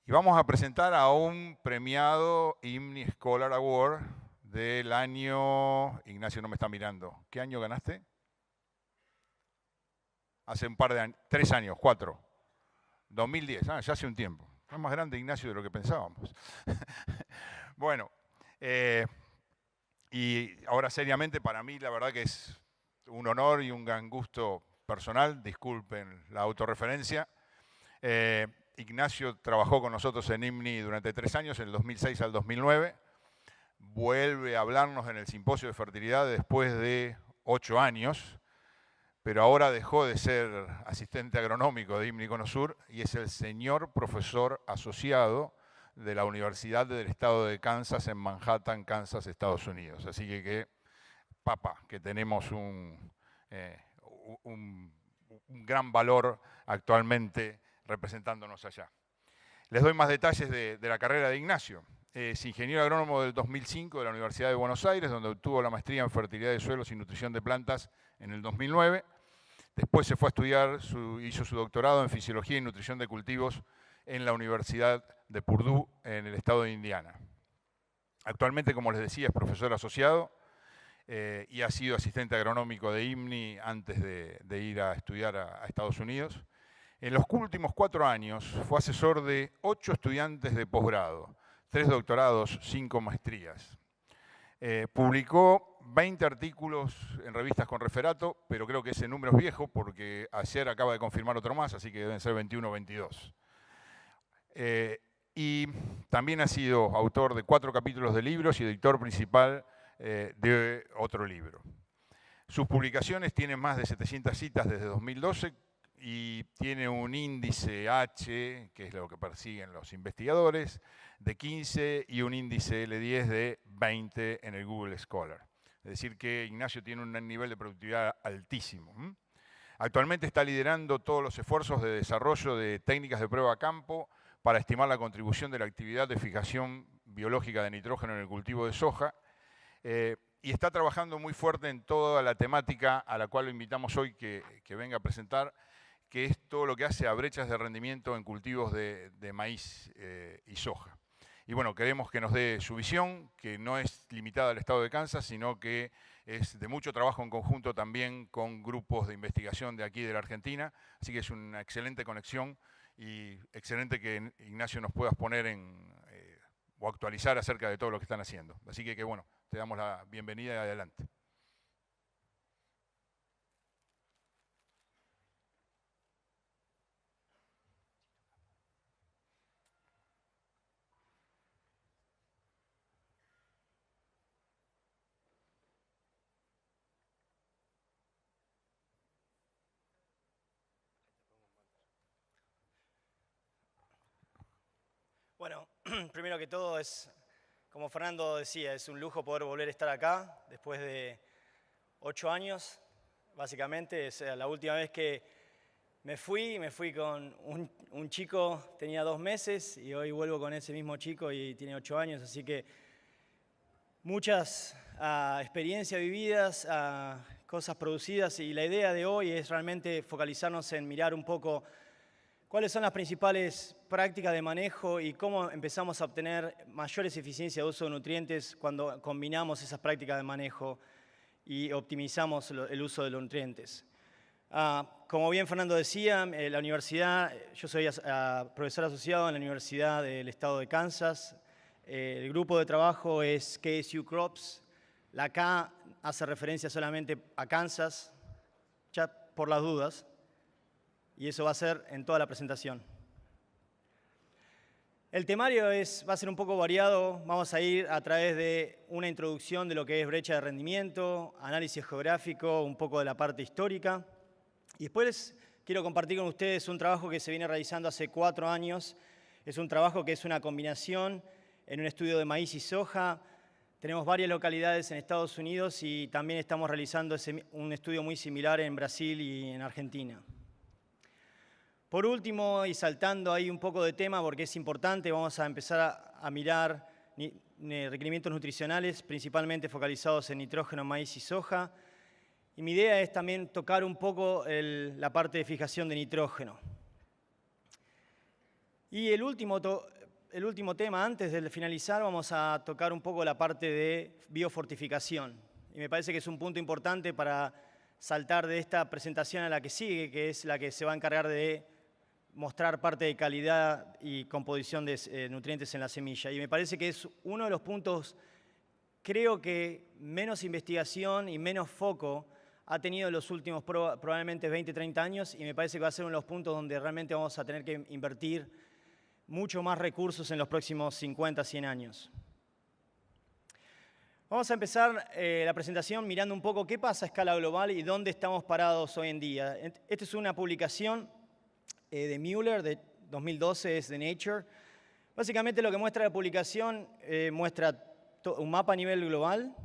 Y vamos a presentar a un premiado IMNI Scholar Award del año... Ignacio no me está mirando. ¿Qué año ganaste? Hace un par de años, 3 años, 4. 2010, ya hace un tiempo. Es más grande Ignacio de lo que pensábamos. Bueno, y ahora seriamente, para mí la verdad que es un honor y un gran gusto personal, disculpen la autorreferencia. Ignacio trabajó con nosotros en IMNI durante 3 años, en el 2006 al 2009. Vuelve a hablarnos en el simposio de fertilidad después de 8 años, pero ahora dejó de ser asistente agronómico de IMNI Conosur y es el señor profesor asociado de la Universidad del Estado de Kansas en Manhattan, Kansas, Estados Unidos. Así que tenemos un gran valor actualmente representándonos allá. Les doy más detalles de la carrera de Ignacio. Es ingeniero agrónomo del 2005 de la Universidad de Buenos Aires, donde obtuvo la maestría en fertilidad de suelos y nutrición de plantas en el 2009. Después se fue a estudiar, hizo su doctorado en fisiología y nutrición de cultivos en la Universidad de Purdue, en el estado de Indiana. Actualmente, como les decía, es profesor asociado y ha sido asistente agronómico de IMNI antes de ir a estudiar a Estados Unidos. En los últimos 4 años fue asesor de 8 estudiantes de posgrado, 3 doctorados, 5 maestrías. Publicó 20 artículos en revistas con referato, pero creo que ese número es viejo porque ayer acaba de confirmar otro más, así que deben ser 21 o 22. Y también ha sido autor de 4 capítulos de libros y editor principal de otro libro. Sus publicaciones tienen más de 700 citas desde 2012 y tiene un índice H, que es lo que persiguen los investigadores, de 15 y un índice L10 de 20 en el Google Scholar. Es decir que Ignacio tiene un nivel de productividad altísimo. Actualmente está liderando todos los esfuerzos de desarrollo de técnicas de prueba a campo para estimar la contribución de la actividad de fijación biológica de nitrógeno en el cultivo de soja. Y está trabajando muy fuerte en toda la temática a la cual lo invitamos hoy que venga a presentar, que es todo lo que hace a brechas de rendimiento en cultivos de maíz y soja. Y bueno, queremos que nos dé su visión, que no es limitada al estado de Kansas, sino que es de mucho trabajo en conjunto también con grupos de investigación de aquí de la Argentina. Así que es una excelente conexión y excelente que Ignacio nos puedas poner o actualizar acerca de todo lo que están haciendo. Así que bueno, te damos la bienvenida y adelante. Bueno, primero que todo como Fernando decía, es un lujo poder volver a estar acá después de 8 años. Básicamente, es la última vez que me fui con un chico, tenía 2 meses, y hoy vuelvo con ese mismo chico y tiene 8 años, así que muchas experiencias vividas, cosas producidas, y la idea de hoy es realmente focalizarnos en mirar un poco cuáles son las principales prácticas de manejo y cómo empezamos a obtener mayores eficiencias de uso de nutrientes cuando combinamos esas prácticas de manejo y optimizamos el uso de los nutrientes. Como bien Fernando decía, la universidad, yo soy profesor asociado en la Universidad del Estado de Kansas. El grupo de trabajo es KSU Crops. La K hace referencia solamente a Kansas, ya por las dudas. Y eso va a ser en toda la presentación. El temario va a ser un poco variado. Vamos a ir a través de una introducción de lo que es brecha de rendimiento, análisis geográfico, un poco de la parte histórica. Y después quiero compartir con ustedes un trabajo que se viene realizando hace 4 años. Es un trabajo que es una combinación en un estudio de maíz y soja. Tenemos varias localidades en Estados Unidos y también estamos realizando un estudio muy similar en Brasil y en Argentina. Por último, y saltando ahí un poco de tema porque es importante, vamos a empezar a mirar requerimientos nutricionales, principalmente focalizados en nitrógeno, maíz y soja. Y mi idea es también tocar un poco la parte de fijación de nitrógeno. Y el último el último tema, antes de finalizar, vamos a tocar un poco la parte de biofortificación. Y me parece que es un punto importante para saltar de esta presentación a la que sigue, que es la que se va a encargar de mostrar parte de calidad y composición de nutrientes en la semilla. Y me parece que es uno de los puntos, creo que menos investigación y menos foco ha tenido en los últimos probablemente 20, 30 años, y me parece que va a ser uno de los puntos donde realmente vamos a tener que invertir mucho más recursos en los próximos 50, 100 años. Vamos a empezar la presentación mirando un poco qué pasa a escala global y dónde estamos parados hoy en día. Esta es una publicación de Mueller de 2012, es de Nature. Básicamente lo que muestra la publicación muestra un mapa a nivel global,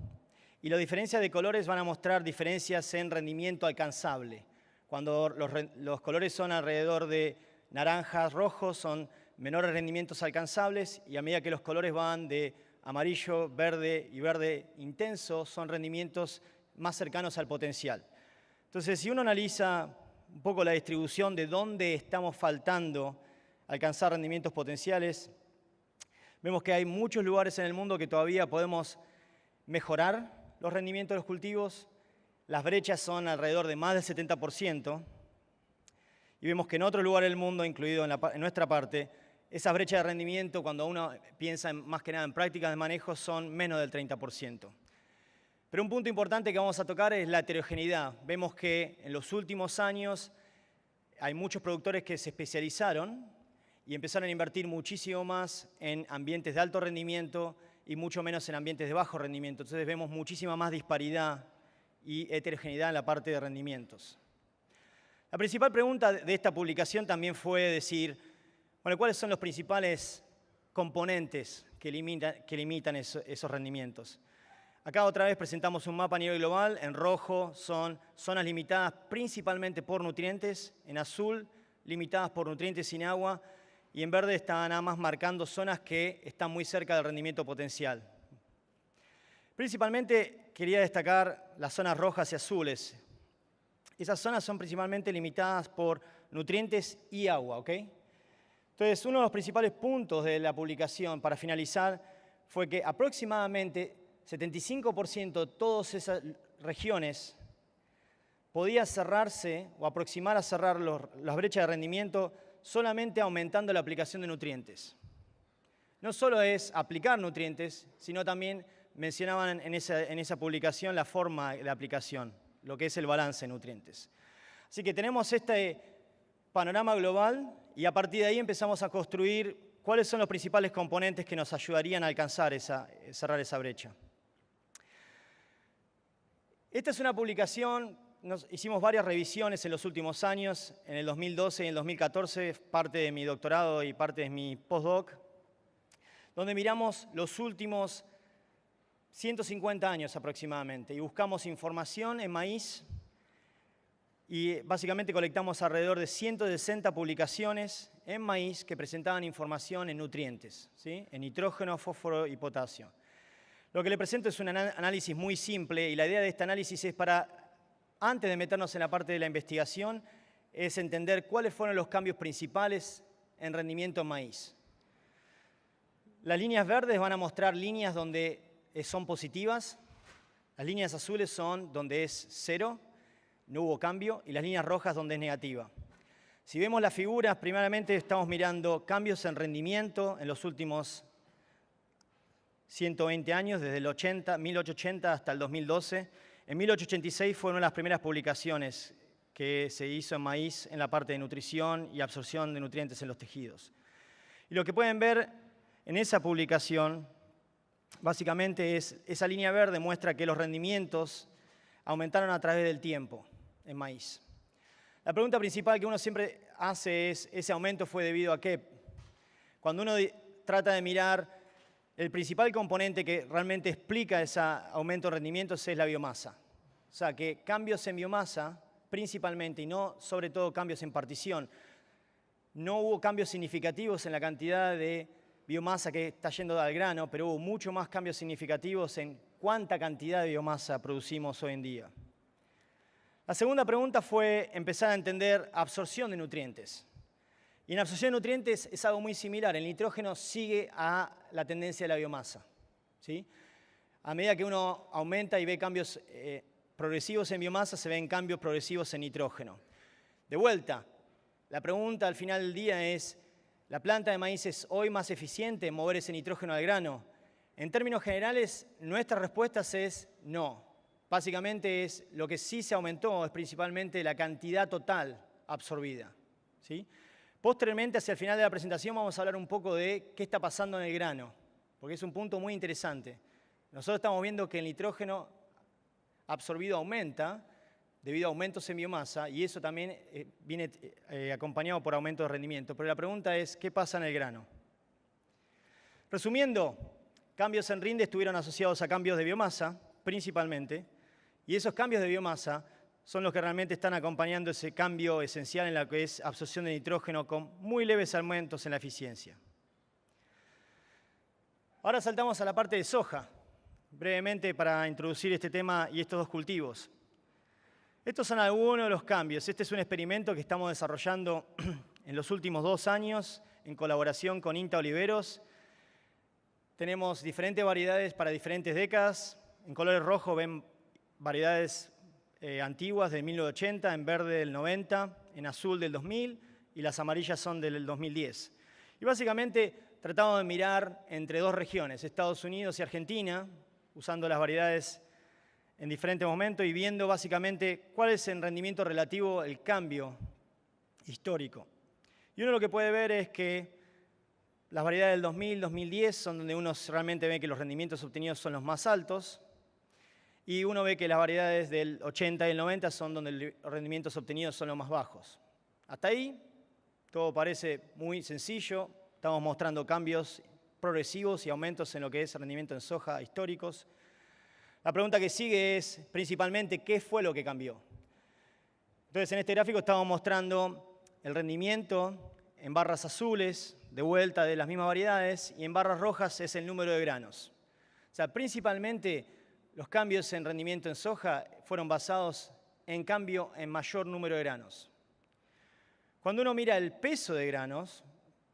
y las diferencias de colores van a mostrar diferencias en rendimiento alcanzable. Cuando los colores son alrededor de naranjas, rojos, son menores rendimientos alcanzables, y a medida que los colores van de amarillo, verde y verde intenso, son rendimientos más cercanos al potencial. Entonces, si uno analiza un poco la distribución de dónde estamos faltando alcanzar rendimientos potenciales, vemos que hay muchos lugares en el mundo que todavía podemos mejorar los rendimientos de los cultivos. Las brechas son alrededor de más del 70%, y vemos que en otro lugar del mundo, incluido en nuestra parte, esas brechas de rendimiento, cuando uno piensa más que nada en prácticas de manejo, son menos del 30%. Pero un punto importante que vamos a tocar es la heterogeneidad. Vemos que en los últimos años hay muchos productores que se especializaron y empezaron a invertir muchísimo más en ambientes de alto rendimiento y mucho menos en ambientes de bajo rendimiento. Entonces vemos muchísima más disparidad y heterogeneidad en la parte de rendimientos. La principal pregunta de esta publicación también fue decir, bueno, ¿cuáles son los principales componentes que limitan esos rendimientos? Acá otra vez presentamos un mapa a nivel global. En rojo son zonas limitadas principalmente por nutrientes, en azul limitadas por nutrientes sin agua, y en verde están nada más marcando zonas que están muy cerca del rendimiento potencial. Principalmente quería destacar las zonas rojas y azules. Esas zonas son principalmente limitadas por nutrientes y agua, ¿ok? Entonces, uno de los principales puntos de la publicación, para finalizar, fue que aproximadamente 75% de todas esas regiones podía cerrarse o aproximar a cerrar las brechas de rendimiento solamente aumentando la aplicación de nutrientes. No solo es aplicar nutrientes, sino también mencionaban en esa publicación la forma de aplicación, lo que es el balance de nutrientes. Así que tenemos este panorama global, y a partir de ahí empezamos a construir cuáles son los principales componentes que nos ayudarían a alcanzar cerrar esa brecha. Esta es una publicación, hicimos varias revisiones en los últimos años, en el 2012 y en el 2014, parte de mi doctorado y parte de mi postdoc, donde miramos los últimos 150 años aproximadamente y buscamos información en maíz. Y básicamente colectamos alrededor de 160 publicaciones en maíz que presentaban información en nutrientes, ¿sí? En nitrógeno, fósforo y potasio. Lo que le presento es un análisis muy simple, y la idea de este análisis es antes de meternos en la parte de la investigación, es entender cuáles fueron los cambios principales en rendimiento en maíz. Las líneas verdes van a mostrar líneas donde son positivas, las líneas azules son donde es cero, no hubo cambio, y las líneas rojas donde es negativa. Si vemos las figuras, primeramente estamos mirando cambios en rendimiento en los últimos 120 años, desde el 1880 hasta el 2012. En 1886 fue una de las primeras publicaciones que se hizo en maíz en la parte de nutrición y absorción de nutrientes en los tejidos. Y lo que pueden ver en esa publicación, básicamente esa línea verde muestra que los rendimientos aumentaron a través del tiempo en maíz. La pregunta principal que uno siempre hace es, ¿ese aumento fue debido a qué? Cuando uno trata de mirar, el principal componente que realmente explica ese aumento de rendimientos es la biomasa. O sea, que cambios en biomasa, principalmente, y no sobre todo cambios en partición, no hubo cambios significativos en la cantidad de biomasa que está yendo al grano, pero hubo mucho más cambios significativos en cuánta cantidad de biomasa producimos hoy en día. La segunda pregunta fue empezar a entender absorción de nutrientes. Y en absorción de nutrientes es algo muy similar. El nitrógeno sigue a la tendencia de la biomasa, ¿sí? A medida que uno aumenta y ve cambios progresivos en biomasa, se ven cambios progresivos en nitrógeno. De vuelta, la pregunta al final del día es, ¿la planta de maíz es hoy más eficiente en mover ese nitrógeno al grano? En términos generales, nuestra respuesta es no. Básicamente es lo que sí se aumentó, es principalmente la cantidad total absorbida, ¿sí? Posteriormente, hacia el final de la presentación, vamos a hablar un poco de qué está pasando en el grano, porque es un punto muy interesante. Nosotros estamos viendo que el nitrógeno absorbido aumenta debido a aumentos en biomasa, y eso también viene acompañado por aumento de rendimiento. Pero la pregunta es, ¿qué pasa en el grano? Resumiendo, cambios en rinde estuvieron asociados a cambios de biomasa, principalmente, y esos cambios de biomasa son los que realmente están acompañando ese cambio esencial en lo que es absorción de nitrógeno con muy leves aumentos en la eficiencia. Ahora saltamos a la parte de soja, brevemente para introducir este tema y estos dos cultivos. Estos son algunos de los cambios. Este es un experimento que estamos desarrollando en los últimos 2 años en colaboración con INTA Oliveros. Tenemos diferentes variedades para diferentes décadas. En colores rojo ven variedades antiguas del 1980, en verde del 90, en azul del 2000 y las amarillas son del 2010. Y básicamente tratamos de mirar entre 2 regiones, Estados Unidos y Argentina, usando las variedades en diferentes momentos y viendo básicamente cuál es el rendimiento relativo, el cambio histórico. Y uno lo que puede ver es que las variedades del 2000, 2010 son donde uno realmente ve que los rendimientos obtenidos son los más altos, y uno ve que las variedades del 80 y el 90 son donde los rendimientos obtenidos son los más bajos. Hasta ahí todo parece muy sencillo. Estamos mostrando cambios progresivos y aumentos en lo que es rendimiento en soja históricos. La pregunta que sigue es principalmente ¿qué fue lo que cambió? Entonces en este gráfico estamos mostrando el rendimiento en barras azules, de vuelta de las mismas variedades, y en barras rojas es el número de granos. O sea, principalmente los cambios en rendimiento en soja fueron basados en cambio en mayor número de granos. Cuando uno mira el peso de granos,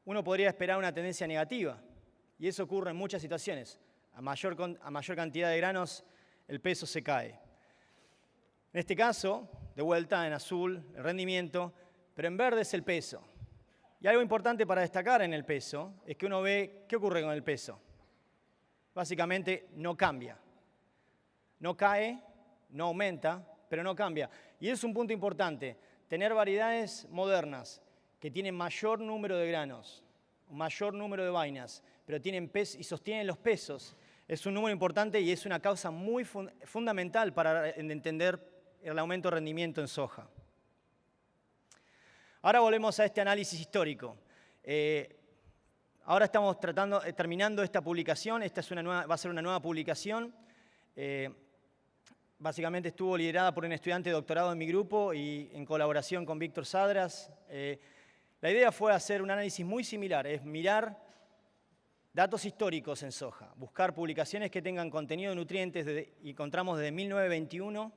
uno podría esperar una tendencia negativa, y eso ocurre en muchas situaciones. A mayor cantidad de granos, el peso se cae. En este caso, de vuelta en azul, el rendimiento, pero en verde es el peso. Y algo importante para destacar en el peso es que uno ve qué ocurre con el peso. Básicamente no cambia. No cae, no aumenta, pero no cambia. Y es un punto importante. Tener variedades modernas que tienen mayor número de granos, mayor número de vainas, pero tienen peso y sostienen los pesos, es un número importante y es una causa muy fundamental para entender el aumento de rendimiento en soja. Ahora volvemos a este análisis histórico. Ahora estamos terminando esta publicación. Esta va a ser una nueva publicación. Básicamente estuvo liderada por un estudiante de doctorado en mi grupo y en colaboración con Víctor Sadras. La idea fue hacer un análisis muy similar, es mirar datos históricos en soja, buscar publicaciones que tengan contenido de nutrientes y encontramos desde 1921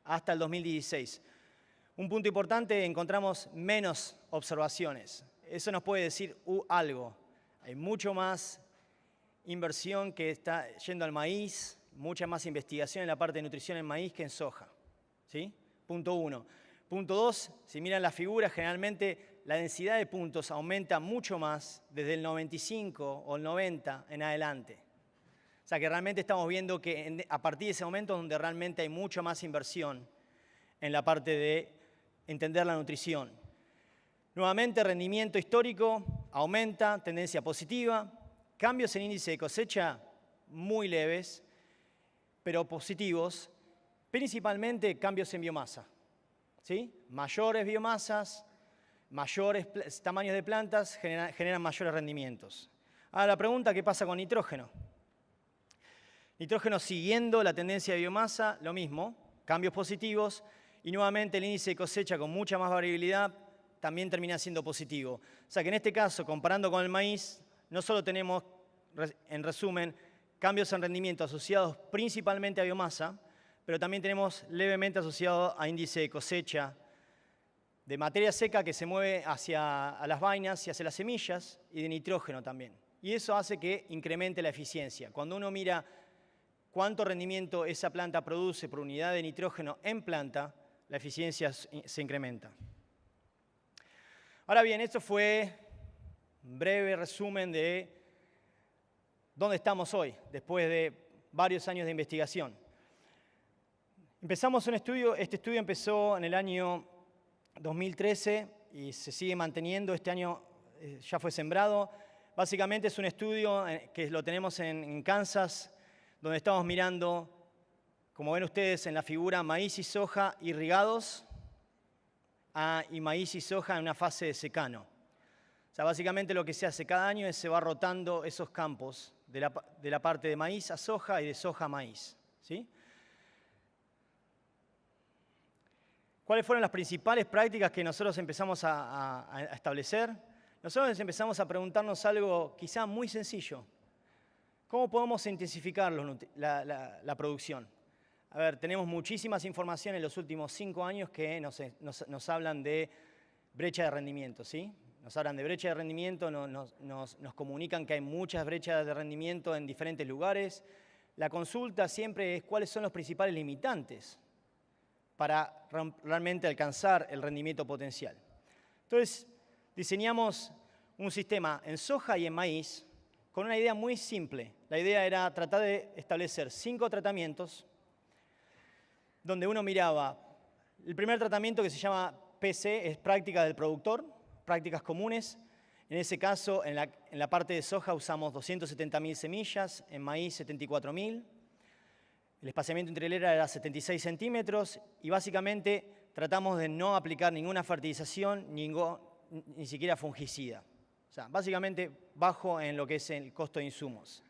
hasta el 2016. Un punto importante, encontramos menos observaciones. Eso nos puede decir algo. Hay mucho más inversión que está yendo al maíz, mucha más investigación en la parte de nutrición en maíz que en soja, ¿sí? Punto 1. Punto 2, si miran la figura, generalmente la densidad de puntos aumenta mucho más desde el 95 o el 90 en adelante. O sea que realmente estamos viendo que a partir de ese momento es donde realmente hay mucha más inversión en la parte de entender la nutrición. Nuevamente, rendimiento histórico aumenta, tendencia positiva, cambios en índice de cosecha muy leves, pero positivos, principalmente cambios en biomasa, ¿sí? Mayores biomasas, mayores tamaños de plantas generan mayores rendimientos. Ahora la pregunta, ¿qué pasa con nitrógeno? Nitrógeno siguiendo la tendencia de biomasa, lo mismo, cambios positivos, y nuevamente el índice de cosecha con mucha más variabilidad también termina siendo positivo. O sea que en este caso, comparando con el maíz, no solo tenemos, en resumen, cambios en rendimiento asociados principalmente a biomasa, pero también tenemos levemente asociado a índice de cosecha de materia seca que se mueve hacia a las vainas y hacia las semillas, y de nitrógeno también. Y eso hace que incremente la eficiencia. Cuando uno mira cuánto rendimiento esa planta produce por unidad de nitrógeno en planta, la eficiencia se incrementa. Ahora bien, esto fue un breve resumen de dónde estamos hoy, después de varios años de investigación. Empezamos este estudio empezó en el año 2013 y se sigue manteniendo, este año ya fue sembrado. Básicamente es un estudio que lo tenemos en Kansas, donde estamos mirando, como ven ustedes en la figura, maíz y soja irrigados y maíz y soja en una fase de secano. O sea, básicamente lo que se hace cada año es se va rotando esos campos de la parte de maíz a soja y de soja a maíz, ¿sí? ¿Cuáles fueron las principales prácticas que nosotros empezamos a establecer? Nosotros empezamos a preguntarnos algo quizá muy sencillo. ¿Cómo podemos intensificar la producción? A ver, tenemos muchísimas informaciones en los últimos 5 años que nos hablan de brecha de rendimiento, ¿sí? Nos hablan de brecha de rendimiento, nos comunican que hay muchas brechas de rendimiento en diferentes lugares. La consulta siempre es cuáles son los principales limitantes para realmente alcanzar el rendimiento potencial. Entonces, diseñamos un sistema en soja y en maíz con una idea muy simple. La idea era tratar de establecer 5 tratamientos donde uno miraba el primer tratamiento que se llama PC, es práctica del productor, prácticas comunes. En ese caso, en la parte de soja usamos 270.000 semillas, en maíz 74.000. El espaciamiento entre hileras era 76 centímetros y básicamente tratamos de no aplicar ninguna fertilización, ni siquiera fungicida. O sea, básicamente bajo en lo que es el costo de insumos.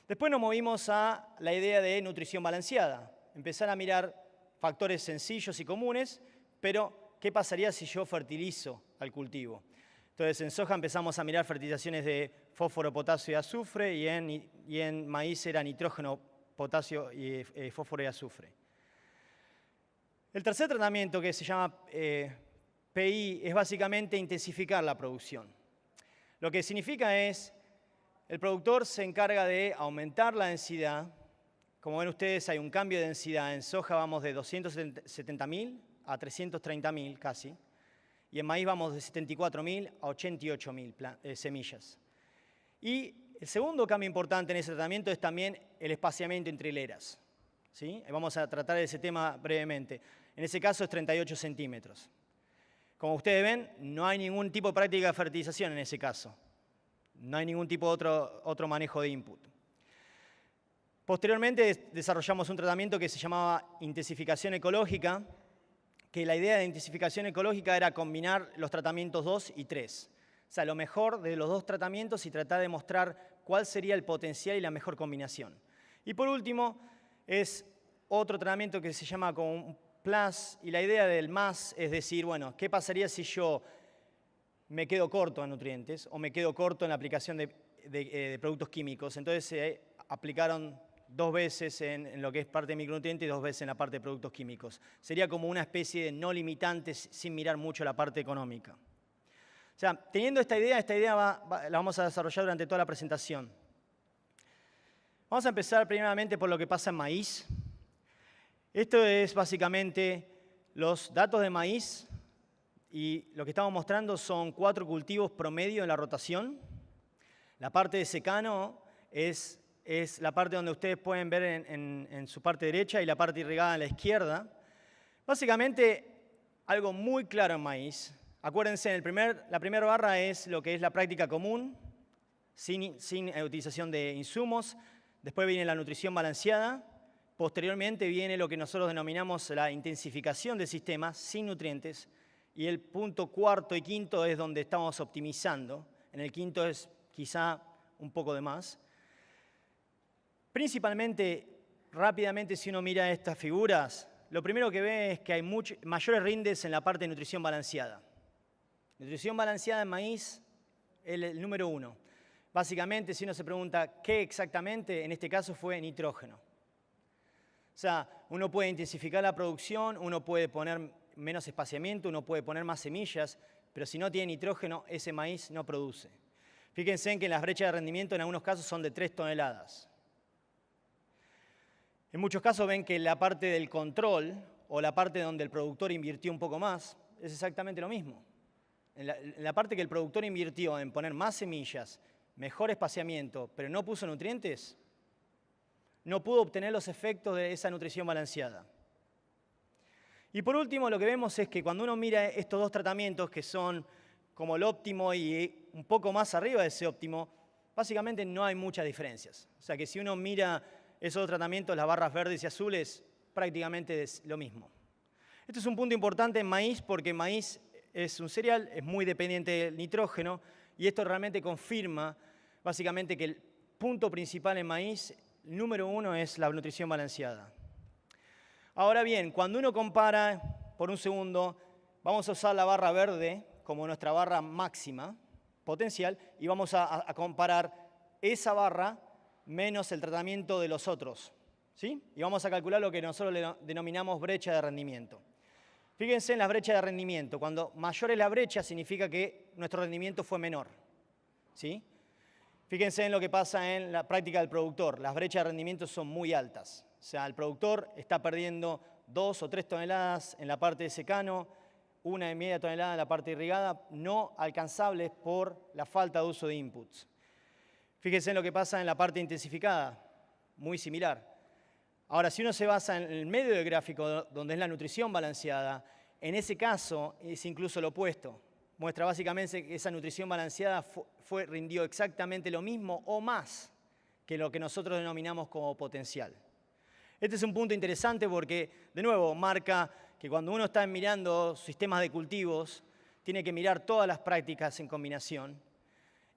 Después nos movimos a la idea de nutrición balanceada. Empezar a mirar factores sencillos y comunes, pero ¿qué pasaría si yo fertilizo al cultivo? Entonces, en soja empezamos a mirar fertilizaciones de fósforo, potasio y azufre, y en maíz era nitrógeno, potasio, y fósforo y azufre. El tercer tratamiento, que se llama PI, es básicamente intensificar la producción. Lo que significa es, el productor se encarga de aumentar la densidad. Como ven ustedes, hay un cambio de densidad. En soja vamos de 270.000 a 330.000 casi. Y en maíz vamos de 74.000 a 88.000 semillas. Y el segundo cambio importante en ese tratamiento es también el espaciamiento entre hileras, ¿sí? Vamos a tratar ese tema brevemente. En ese caso es 38 centímetros. Como ustedes ven, no hay ningún tipo de práctica de fertilización en ese caso. No hay ningún tipo de otro manejo de input. Posteriormente desarrollamos un tratamiento que se llamaba intensificación ecológica, que la idea de intensificación ecológica era combinar los tratamientos 2 y 3. O sea, lo mejor de los 2 tratamientos y tratar de mostrar cuál sería el potencial y la mejor combinación. Y por último, es otro tratamiento que se llama como Plus, y la idea del más es decir, bueno, ¿qué pasaría si yo me quedo corto en nutrientes o me quedo corto en la aplicación de productos químicos? Entonces se aplicaron 2 veces en lo que es parte de micronutrientes y 2 veces en la parte de productos químicos. Sería como una especie de no limitantes sin mirar mucho la parte económica. O sea, teniendo esta idea la vamos a desarrollar durante toda la presentación. Vamos a empezar primeramente por lo que pasa en maíz. Esto es básicamente los datos de maíz y lo que estamos mostrando son 4 cultivos promedio en la rotación. La parte de secano es la parte donde ustedes pueden ver en su parte derecha y la parte irrigada en la izquierda. Básicamente, algo muy claro en maíz. Acuérdense, la primera barra es lo que es la práctica común, sin utilización de insumos. Después viene la nutrición balanceada. Posteriormente viene lo que nosotros denominamos la intensificación del sistema sin nutrientes. Y el punto cuarto y quinto es donde estamos optimizando. En el quinto es quizá un poco de más. Principalmente, rápidamente, si uno mira estas figuras, lo primero que ve es que hay mayores rindes en la parte de nutrición balanceada. Nutrición balanceada en maíz es el número 1. Básicamente, si uno se pregunta qué exactamente, en este caso fue nitrógeno. O sea, uno puede intensificar la producción, uno puede poner menos espaciamiento, uno puede poner más semillas, pero si no tiene nitrógeno, ese maíz no produce. Fíjense en que las brechas de rendimiento en algunos casos son de 3 toneladas. En muchos casos ven que la parte del control o la parte donde el productor invirtió un poco más es exactamente lo mismo. En la parte que el productor invirtió en poner más semillas, mejor espaciamiento, pero no puso nutrientes, no pudo obtener los efectos de esa nutrición balanceada. Y por último, lo que vemos es que cuando uno mira estos dos tratamientos que son como el óptimo y un poco más arriba de ese óptimo, básicamente no hay muchas diferencias. O sea que si uno mira esos dos tratamientos, las barras verdes y azules, prácticamente es lo mismo. Este es un punto importante en maíz porque maíz es un cereal, es muy dependiente del nitrógeno y esto realmente confirma básicamente que el punto principal en maíz, número uno, es la nutrición balanceada. Ahora bien, cuando uno compara, por un segundo, vamos a usar la barra verde como nuestra barra máxima potencial y vamos a comparar esa barra menos el tratamiento de los otros, ¿sí? Y vamos a calcular lo que nosotros le denominamos brecha de rendimiento. Fíjense en la brecha de rendimiento. Cuando mayor es la brecha, significa que nuestro rendimiento fue menor, ¿sí? Fíjense en lo que pasa en la práctica del productor. Las brechas de rendimiento son muy altas. O sea, el productor está perdiendo 2 o 3 toneladas en la parte de secano, 1,5 toneladas en la parte irrigada, no alcanzables por la falta de uso de inputs. Fíjense en lo que pasa en la parte intensificada, muy similar. Ahora, si uno se basa en el medio del gráfico, donde es la nutrición balanceada, en ese caso es incluso lo opuesto. Muestra básicamente que esa nutrición balanceada rindió exactamente lo mismo o más que lo que nosotros denominamos como potencial. Este es un punto interesante porque, de nuevo, marca que cuando uno está mirando sistemas de cultivos, tiene que mirar todas las prácticas en combinación.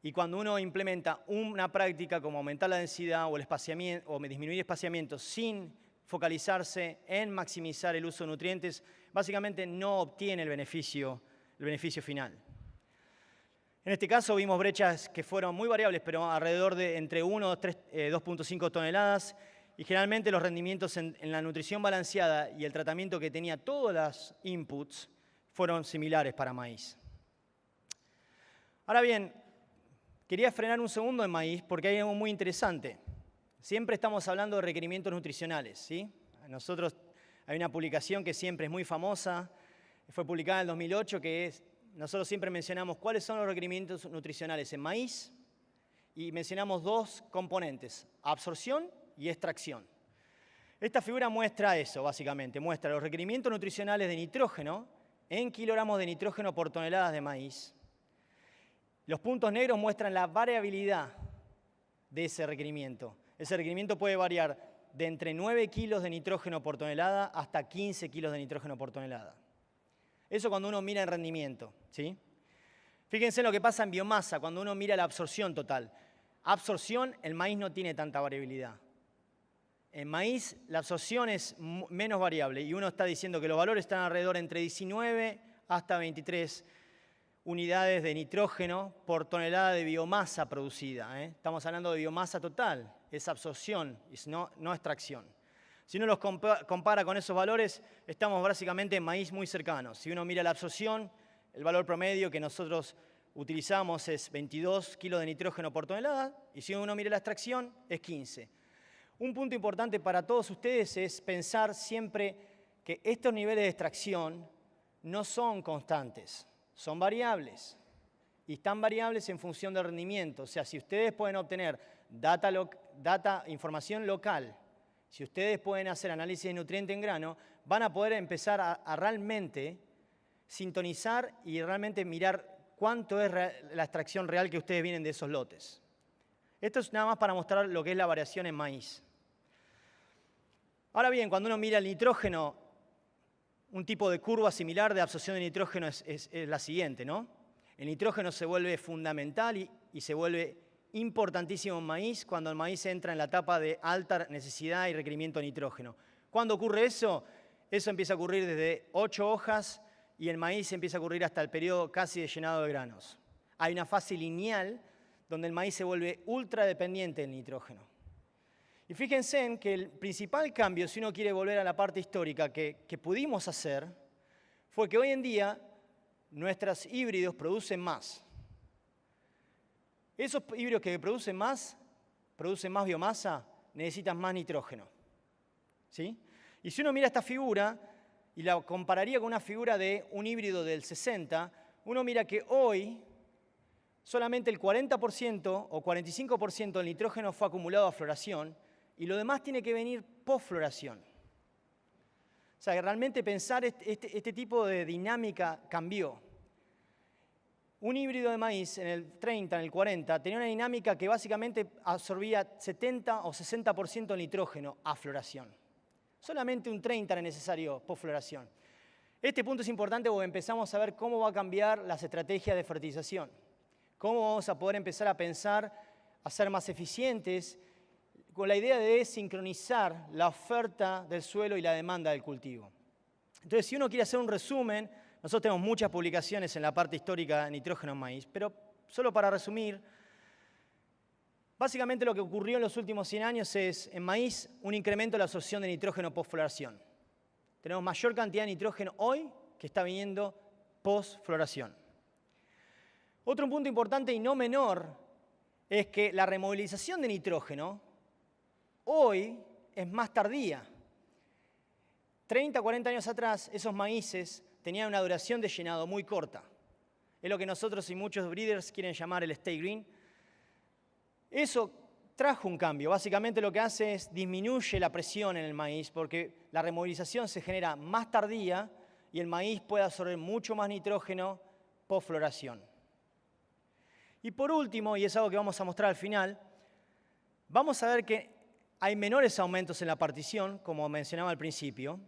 Y cuando uno implementa una práctica como aumentar la densidad o el espaciamiento, o disminuir espaciamiento sin focalizarse en maximizar el uso de nutrientes, básicamente no obtiene el beneficio final. En este caso vimos brechas que fueron muy variables, pero alrededor de entre 1 y 2,5 toneladas, y generalmente los rendimientos en la nutrición balanceada y el tratamiento que tenía todos los inputs fueron similares para maíz. Ahora bien, quería frenar un segundo en maíz porque hay algo muy interesante. Siempre estamos hablando de requerimientos nutricionales, ¿sí? Nosotros hay una publicación que siempre es muy famosa, fue publicada en el 2008, que es, nosotros siempre mencionamos cuáles son los requerimientos nutricionales en maíz y mencionamos dos componentes, absorción y extracción. Esta figura muestra eso, básicamente, muestra los requerimientos nutricionales de nitrógeno en kilogramos de nitrógeno por toneladas de maíz. Los puntos negros muestran la variabilidad de ese requerimiento. Ese requerimiento puede variar de entre 9 kilos de nitrógeno por tonelada hasta 15 kilos de nitrógeno por tonelada. Eso cuando uno mira en rendimiento, ¿sí? Fíjense en lo que pasa en biomasa, cuando uno mira la absorción total. Absorción, el maíz no tiene tanta variabilidad. En maíz la absorción es menos variable y uno está diciendo que los valores están alrededor entre 19 hasta 23 unidades de nitrógeno por tonelada de biomasa producida. Estamos hablando de biomasa total, es absorción, no extracción. Si uno los compara con esos valores, estamos básicamente en maíz muy cercanos. Si uno mira la absorción, el valor promedio que nosotros utilizamos es 22 kilos de nitrógeno por tonelada, y si uno mira la extracción, es 15. Un punto importante para todos ustedes es pensar siempre que estos niveles de extracción no son constantes, son variables. Y están variables en función del rendimiento. O sea, si ustedes pueden obtener información local, si ustedes pueden hacer análisis de nutriente en grano, van a poder empezar a realmente sintonizar y realmente mirar cuánto es la extracción real que ustedes vienen de esos lotes. Esto es nada más para mostrar lo que es la variación en maíz. Ahora bien, cuando uno mira el nitrógeno, un tipo de curva similar de absorción de nitrógeno es la siguiente, ¿no? El nitrógeno se vuelve fundamental y se vuelve importantísimo en maíz cuando el maíz entra en la etapa de alta necesidad y requerimiento de nitrógeno. ¿Cuándo ocurre eso? Eso empieza a ocurrir desde 8 hojas y el maíz empieza a ocurrir hasta el periodo casi de llenado de granos. Hay una fase lineal donde el maíz se vuelve ultra dependiente del nitrógeno. Y fíjense en que el principal cambio, si uno quiere volver a la parte histórica que pudimos hacer, fue que hoy en día nuestros híbridos producen más. Esos híbridos que producen más biomasa, necesitan más nitrógeno. ¿Sí? Y si uno mira esta figura y la compararía con una figura de un híbrido del 60, uno mira que hoy solamente el 40% o 45% del nitrógeno fue acumulado a floración y lo demás tiene que venir post-floración. O sea, que realmente pensar este tipo de dinámica cambió. Un híbrido de maíz en el 30, en el 40, tenía una dinámica que básicamente absorbía 70 o 60% del nitrógeno a floración. Solamente un 30 era necesario post-floración. Este punto es importante porque empezamos a ver cómo va a cambiar las estrategias de fertilización. Cómo vamos a poder empezar a pensar, a ser más eficientes, con la idea de sincronizar la oferta del suelo y la demanda del cultivo. Entonces, si uno quiere hacer un resumen, nosotros tenemos muchas publicaciones en la parte histórica de nitrógeno en maíz, pero solo para resumir, básicamente lo que ocurrió en los últimos 100 años es, en maíz, un incremento de la absorción de nitrógeno post-floración. Tenemos mayor cantidad de nitrógeno hoy que está viniendo post-floración. Otro punto importante y no menor es que la removilización de nitrógeno hoy es más tardía. 30, 40 años atrás, esos maíces tenían una duración de llenado muy corta. Es lo que nosotros y muchos breeders quieren llamar el stay green. Eso trajo un cambio. Básicamente lo que hace es disminuye la presión en el maíz porque la removilización se genera más tardía y el maíz puede absorber mucho más nitrógeno post-floración. Y por último, y es algo que vamos a mostrar al final, vamos a ver que hay menores aumentos en la partición, como mencionaba al principio.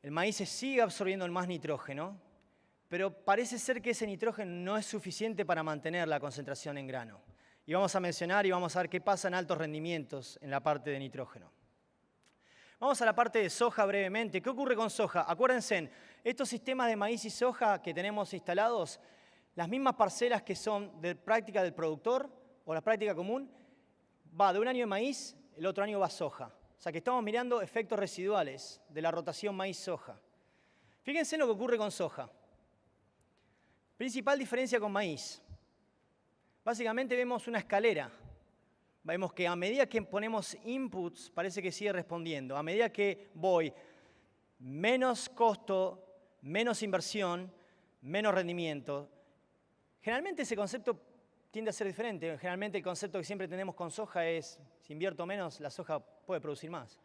El maíz sigue absorbiendo más nitrógeno, pero parece ser que ese nitrógeno no es suficiente para mantener la concentración en grano. Y vamos a mencionar y vamos a ver qué pasa en altos rendimientos en la parte de nitrógeno. Vamos a la parte de soja brevemente. ¿Qué ocurre con soja? Acuérdense, estos sistemas de maíz y soja que tenemos instalados, las mismas parcelas que son de práctica del productor o la práctica común, va de un año de maíz, el otro año va soja. O sea que estamos mirando efectos residuales de la rotación maíz-soja. Fíjense en lo que ocurre con soja. Principal diferencia con maíz. Básicamente vemos una escalera. Vemos que a medida que ponemos inputs, parece que sigue respondiendo. A medida que voy, menos costo, menos inversión, menos rendimiento. Generalmente ese concepto tiende a ser diferente. Generalmente el concepto que siempre tenemos con soja es, si invierto menos, la soja puede producir más.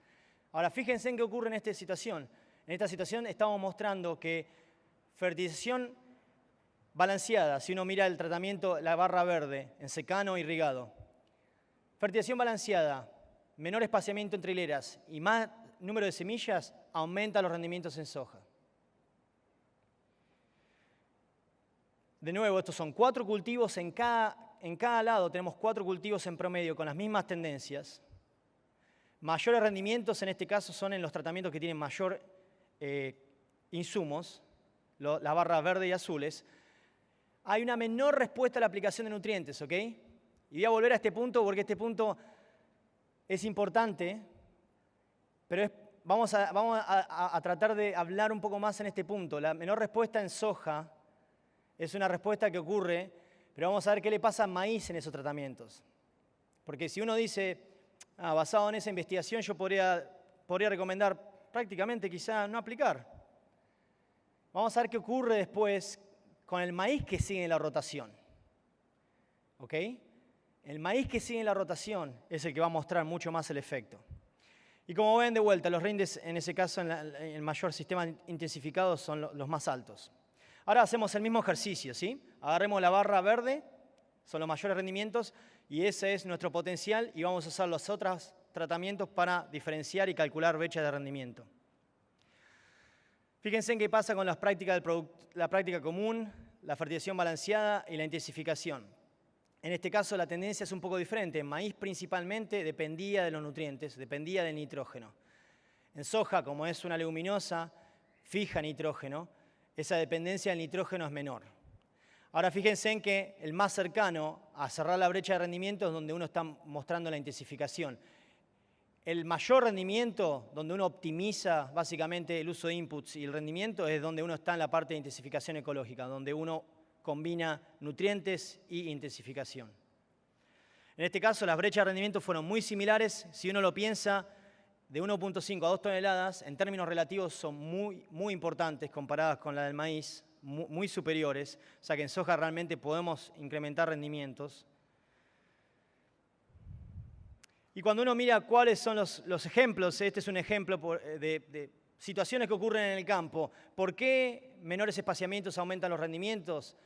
Ahora, fíjense en qué ocurre en esta situación. En esta situación estamos mostrando que fertilización balanceada, si uno mira el tratamiento, la barra verde, en secano e irrigado. Fertilización balanceada, menor espaciamiento entre hileras y más número de semillas, aumenta los rendimientos en soja. De nuevo, estos son 4 cultivos, en cada lado tenemos 4 cultivos en promedio con las mismas tendencias. Mayores rendimientos en este caso son en los tratamientos que tienen mayor insumos, la barra verde y azules. Hay una menor respuesta a la aplicación de nutrientes, ¿ok? Y voy a volver a este punto porque este punto es importante, pero vamos a tratar de hablar un poco más en este punto. La menor respuesta en soja es una respuesta que ocurre, pero vamos a ver qué le pasa a maíz en esos tratamientos. Porque si uno dice, basado en esa investigación, yo podría recomendar prácticamente quizá no aplicar. Vamos a ver qué ocurre después con el maíz que sigue en la rotación. ¿Ok? El maíz que sigue en la rotación es el que va a mostrar mucho más el efecto. Y como ven de vuelta, los rindes en ese caso en el mayor sistema intensificado son los más altos. Ahora hacemos el mismo ejercicio, ¿sí? Agarremos la barra verde, son los mayores rendimientos, y ese es nuestro potencial, y vamos a usar los otros tratamientos para diferenciar y calcular brechas de rendimiento. Fíjense en qué pasa con la práctica común, la fertilización balanceada y la intensificación. En este caso la tendencia es un poco diferente. En maíz principalmente dependía de los nutrientes, dependía del nitrógeno. En soja, como es una leguminosa, fija nitrógeno, esa dependencia del nitrógeno es menor. Ahora fíjense en que el más cercano a cerrar la brecha de rendimiento es donde uno está mostrando la intensificación. El mayor rendimiento, donde uno optimiza básicamente el uso de inputs y el rendimiento, es donde uno está en la parte de intensificación ecológica, donde uno combina nutrientes y intensificación. En este caso, las brechas de rendimiento fueron muy similares. Si uno lo piensa, de 1.5 a 2 toneladas, en términos relativos son muy importantes comparadas con la del maíz, muy superiores. O sea que en soja realmente podemos incrementar rendimientos. Y cuando uno mira cuáles son los ejemplos, este es un ejemplo de situaciones que ocurren en el campo. ¿Por qué menores espaciamientos aumentan los rendimientos?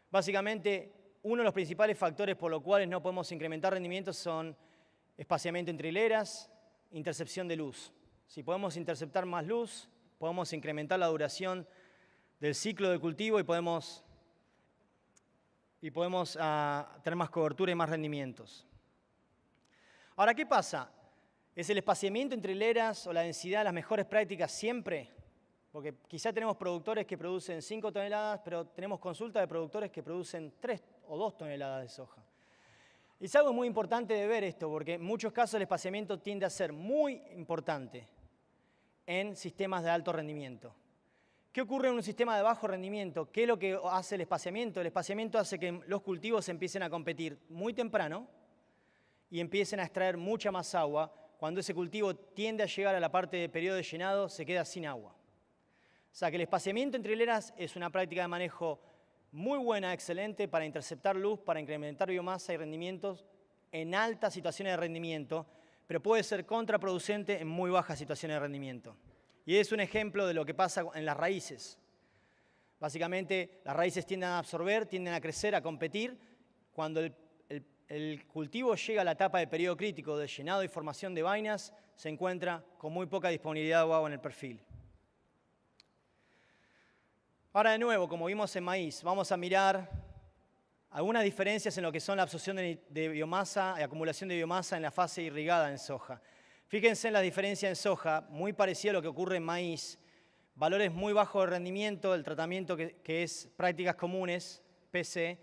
Básicamente, uno de los principales factores por los cuales no podemos incrementar rendimientos son espaciamiento entre hileras, intercepción de luz. Si podemos interceptar más luz, podemos incrementar la duración del ciclo de cultivo y podemos tener más cobertura y más rendimientos. Ahora, ¿qué pasa? ¿Es el espaciamiento entre hileras o la densidad las mejores prácticas siempre? Porque quizá tenemos productores que producen 5 toneladas, pero tenemos consulta de productores que producen 3 o 2 toneladas de soja. Y es algo muy importante de ver esto, porque en muchos casos el espaciamiento tiende a ser muy importante en sistemas de alto rendimiento. ¿Qué ocurre en un sistema de bajo rendimiento? ¿Qué es lo que hace el espaciamiento? El espaciamiento hace que los cultivos empiecen a competir muy temprano y empiecen a extraer mucha más agua. Cuando ese cultivo tiende a llegar a la parte de periodo de llenado, se queda sin agua. O sea que el espaciamiento entre hileras es una práctica de manejo muy buena, excelente, para interceptar luz, para incrementar biomasa y rendimientos en altas situaciones de rendimiento, pero puede ser contraproducente en muy bajas situaciones de rendimiento. Y es un ejemplo de lo que pasa en las raíces. Básicamente, las raíces tienden a absorber, tienden a crecer, a competir. Cuando el cultivo llega a la etapa de periodo crítico de llenado y formación de vainas, se encuentra con muy poca disponibilidad de agua en el perfil. Ahora de nuevo, como vimos en maíz, vamos a mirar algunas diferencias en lo que son la absorción de biomasa y acumulación de biomasa en la fase irrigada en soja. Fíjense en la diferencia en soja, muy parecida a lo que ocurre en maíz. Valores muy bajos de rendimiento, el tratamiento que es prácticas comunes, PC,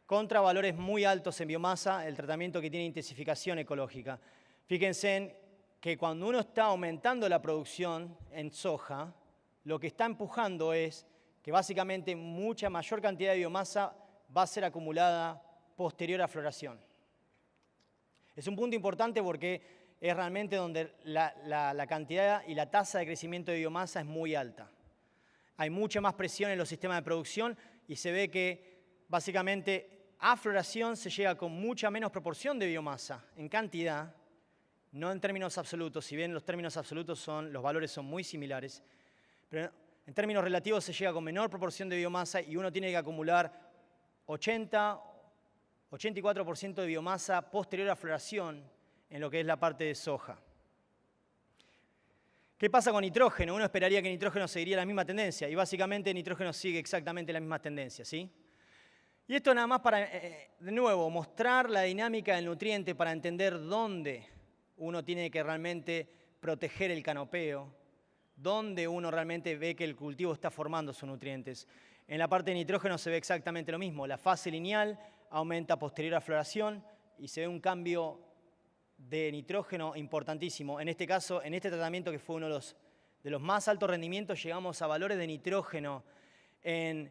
contra valores muy altos en biomasa, el tratamiento que tiene intensificación ecológica. Fíjense en que cuando uno está aumentando la producción en soja, lo que está empujando es que básicamente mucha mayor cantidad de biomasa va a ser acumulada posterior a floración. Es un punto importante porque es realmente donde la cantidad y la tasa de crecimiento de biomasa es muy alta. Hay mucha más presión en los sistemas de producción y se ve que básicamente a floración se llega con mucha menos proporción de biomasa en cantidad, no en términos absolutos, si bien los términos absolutos los valores son muy similares, pero en términos relativos se llega con menor proporción de biomasa y uno tiene que acumular 84% de biomasa posterior a floración en lo que es la parte de soja. ¿Qué pasa con nitrógeno? Uno esperaría que nitrógeno seguiría la misma tendencia y básicamente nitrógeno sigue exactamente la misma tendencia, ¿sí? Y esto nada más para, de nuevo, mostrar la dinámica del nutriente para entender dónde uno tiene que realmente proteger el canopeo, dónde uno realmente ve que el cultivo está formando sus nutrientes. En la parte de nitrógeno se ve exactamente lo mismo. La fase lineal aumenta posterior a floración y se ve un cambio de nitrógeno importantísimo. En este caso, en este tratamiento que fue uno de los más altos rendimientos, llegamos a valores de nitrógeno en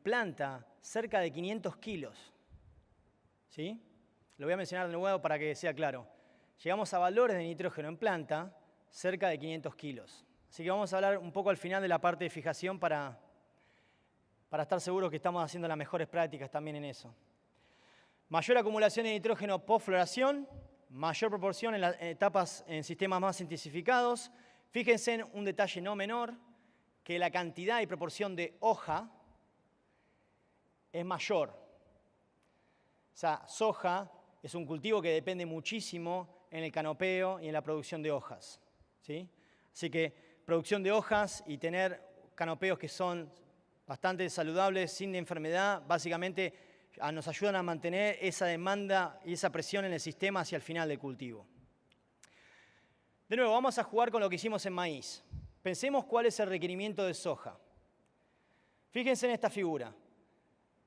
planta cerca de 500 kilos. ¿Sí? Lo voy a mencionar de nuevo para que sea claro. Llegamos a valores de nitrógeno en planta cerca de 500 kilos. Así que vamos a hablar un poco al final de la parte de fijación para estar seguros que estamos haciendo las mejores prácticas también en eso. Mayor acumulación de nitrógeno post-floración, mayor proporción en las etapas en sistemas más intensificados. Fíjense en un detalle no menor, que la cantidad y proporción de hoja es mayor. O sea, soja es un cultivo que depende muchísimo en el canopeo y en la producción de hojas, ¿sí? Así que producción de hojas y tener canopeos que son bastante saludables, sin enfermedad, básicamente nos ayudan a mantener esa demanda y esa presión en el sistema hacia el final del cultivo. De nuevo, vamos a jugar con lo que hicimos en maíz. Pensemos cuál es el requerimiento de soja. Fíjense en esta figura.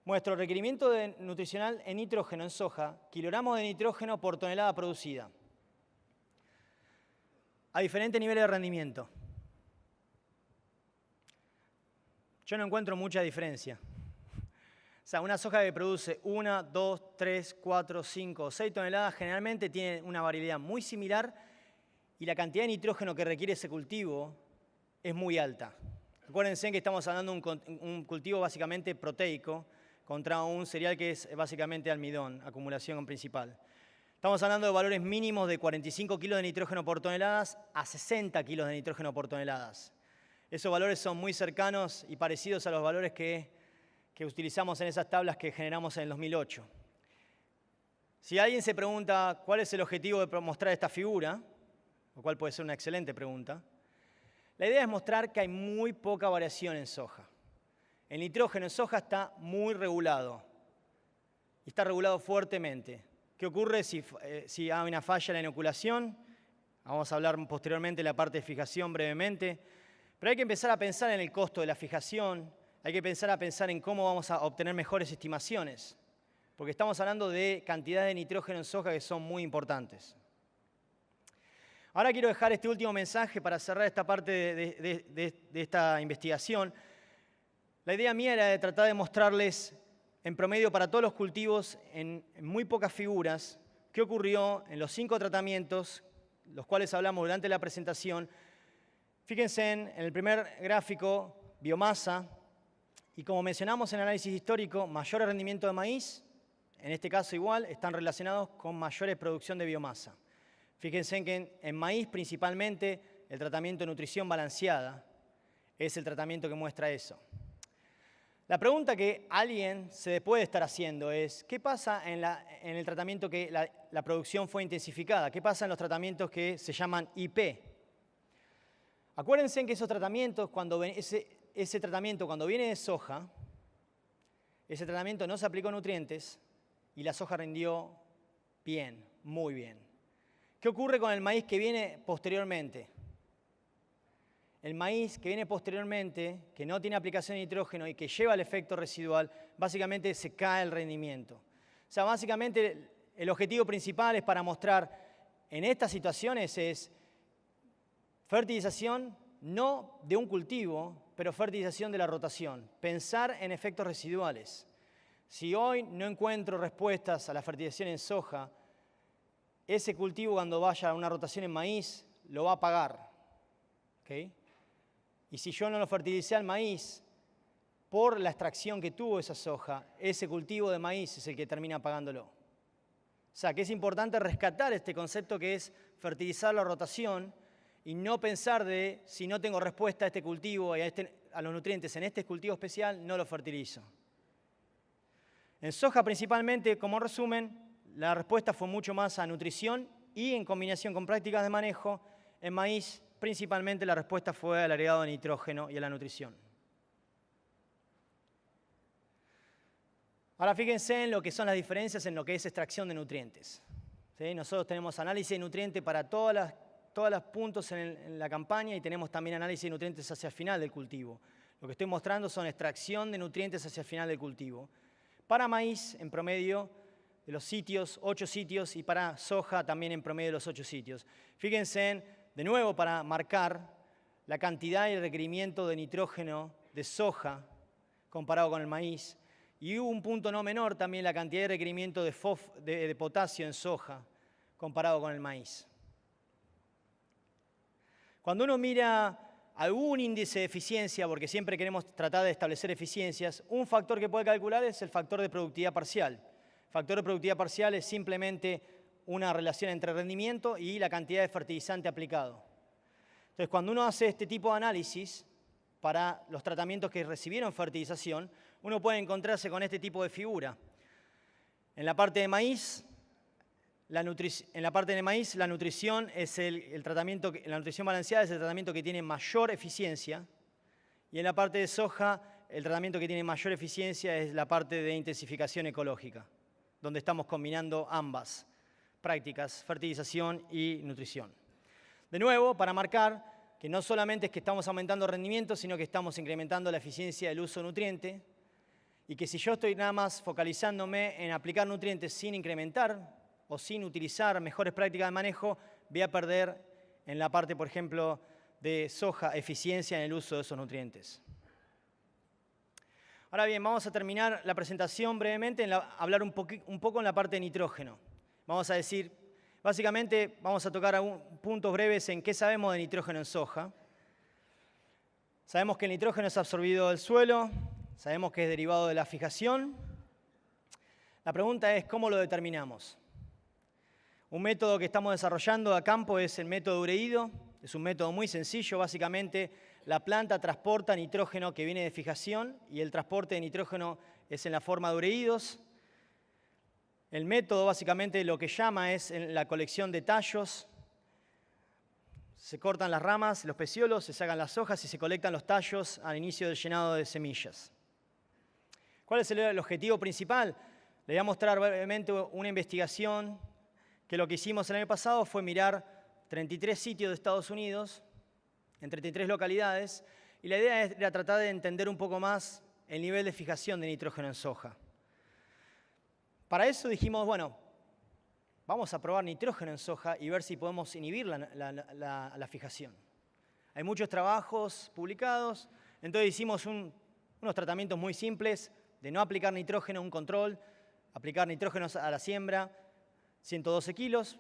Muestro requerimiento nutricional en nitrógeno en soja, kilogramos de nitrógeno por tonelada producida. a diferentes niveles de rendimiento. Yo no encuentro mucha diferencia. O sea, una soja que produce 1, 2, 3, 4, 5 o 6 toneladas generalmente tiene una variabilidad muy similar y la cantidad de nitrógeno que requiere ese cultivo es muy alta. Acuérdense que estamos hablando de un cultivo básicamente proteico contra un cereal que es básicamente almidón, acumulación principal. Estamos hablando de valores mínimos de 45 kilos de nitrógeno por toneladas a 60 kilos de nitrógeno por toneladas. Esos valores son muy cercanos y parecidos a los valores que utilizamos en esas tablas que generamos en el 2008. Si alguien se pregunta cuál es el objetivo de mostrar esta figura, lo cual puede ser una excelente pregunta, la idea es mostrar que hay muy poca variación en soja. El nitrógeno en soja está muy regulado y está regulado fuertemente. ¿Qué ocurre si hay una falla en la inoculación? Vamos a hablar posteriormente de la parte de fijación brevemente, pero hay que empezar a pensar en el costo de la fijación, hay que empezar a pensar en cómo vamos a obtener mejores estimaciones, porque estamos hablando de cantidades de nitrógeno en soja que son muy importantes. Ahora quiero dejar este último mensaje para cerrar esta parte de esta investigación. La idea mía era de tratar de mostrarles en promedio para todos los cultivos en muy pocas figuras qué ocurrió en los 5 tratamientos, los cuales hablamos durante la presentación. Fíjense en el primer gráfico, biomasa, y como mencionamos en el análisis histórico, mayor rendimiento de maíz, en este caso igual, están relacionados con mayor producción de biomasa. Fíjense que en maíz principalmente el tratamiento de nutrición balanceada es el tratamiento que muestra eso. La pregunta que alguien se puede estar haciendo es, ¿qué pasa en el tratamiento que la producción fue intensificada? ¿Qué pasa en los tratamientos que se llaman IP? Acuérdense que esos tratamientos, ese tratamiento cuando viene de soja, ese tratamiento no se aplicó nutrientes y la soja rindió bien, muy bien. ¿Qué ocurre con el maíz que viene posteriormente? El maíz que viene posteriormente, que no tiene aplicación de nitrógeno y que lleva el efecto residual, básicamente se cae el rendimiento. O sea, básicamente el objetivo principal es para mostrar en estas situaciones es fertilización no de un cultivo, pero fertilización de la rotación. Pensar en efectos residuales. Si hoy no encuentro respuestas a la fertilización en soja, ese cultivo cuando vaya a una rotación en maíz lo va a pagar. ¿Okay? Y si yo no lo fertilicé al maíz, por la extracción que tuvo esa soja, ese cultivo de maíz es el que termina pagándolo. O sea, que es importante rescatar este concepto que es fertilizar la rotación y no pensar de si no tengo respuesta a este cultivo y a los nutrientes en este cultivo especial, no lo fertilizo. En soja principalmente, como resumen, la respuesta fue mucho más a nutrición y en combinación con prácticas de manejo. En maíz, principalmente la respuesta fue al agregado de nitrógeno y a la nutrición. Ahora fíjense en lo que son las diferencias en lo que es extracción de nutrientes. ¿Sí? Nosotros tenemos análisis de nutrientes para todos los puntos en la campaña y tenemos también análisis de nutrientes hacia el final del cultivo. Lo que estoy mostrando son extracción de nutrientes hacia el final del cultivo. Para maíz, en promedio de los sitios, 8 sitios, y para soja también en promedio de los 8 sitios. Fíjense de nuevo para marcar la cantidad y el requerimiento de nitrógeno de soja comparado con el maíz. Y hubo un punto no menor también la cantidad de requerimiento de potasio en soja comparado con el maíz. Cuando uno mira algún índice de eficiencia, porque siempre queremos tratar de establecer eficiencias, un factor que puede calcular es el factor de productividad parcial. El factor de productividad parcial es simplemente una relación entre rendimiento y la cantidad de fertilizante aplicado. Entonces, cuando uno hace este tipo de análisis para los tratamientos que recibieron fertilización, uno puede encontrarse con este tipo de figura. En la parte de maíz, la nutrición es el tratamiento, la nutrición balanceada es el tratamiento que tiene mayor eficiencia, y en la parte de soja, el tratamiento que tiene mayor eficiencia es la parte de intensificación ecológica, donde estamos combinando ambas prácticas, fertilización y nutrición. De nuevo, para marcar que no solamente es que estamos aumentando rendimiento, sino que estamos incrementando la eficiencia del uso de nutriente, y que si yo estoy nada más focalizándome en aplicar nutrientes sin incrementar o sin utilizar mejores prácticas de manejo, voy a perder en la parte, por ejemplo, de soja, eficiencia en el uso de esos nutrientes. Ahora bien, vamos a terminar la presentación brevemente, hablar un poco en la parte de nitrógeno. Vamos a decir, básicamente, vamos a tocar puntos breves en qué sabemos de nitrógeno en soja. Sabemos que el nitrógeno es absorbido del suelo, sabemos que es derivado de la fijación. La pregunta es, ¿cómo lo determinamos? Un método que estamos desarrollando a campo es el método ureído. Es un método muy sencillo, básicamente la planta transporta nitrógeno que viene de fijación y el transporte de nitrógeno es en la forma de ureídos. El método básicamente lo que llama es en la colección de tallos. Se cortan las ramas, los peciolos, se sacan las hojas y se colectan los tallos al inicio del llenado de semillas. ¿Cuál es el objetivo principal? Le voy a mostrar brevemente una investigación que lo que hicimos el año pasado fue mirar 33 sitios de Estados Unidos, en 33 localidades, y la idea era tratar de entender un poco más el nivel de fijación de nitrógeno en soja. Para eso dijimos, bueno, vamos a probar nitrógeno en soja y ver si podemos inhibir la fijación. Hay muchos trabajos publicados, entonces hicimos unos tratamientos muy simples de no aplicar nitrógeno, un control, aplicar nitrógeno a la siembra, 112 kilos,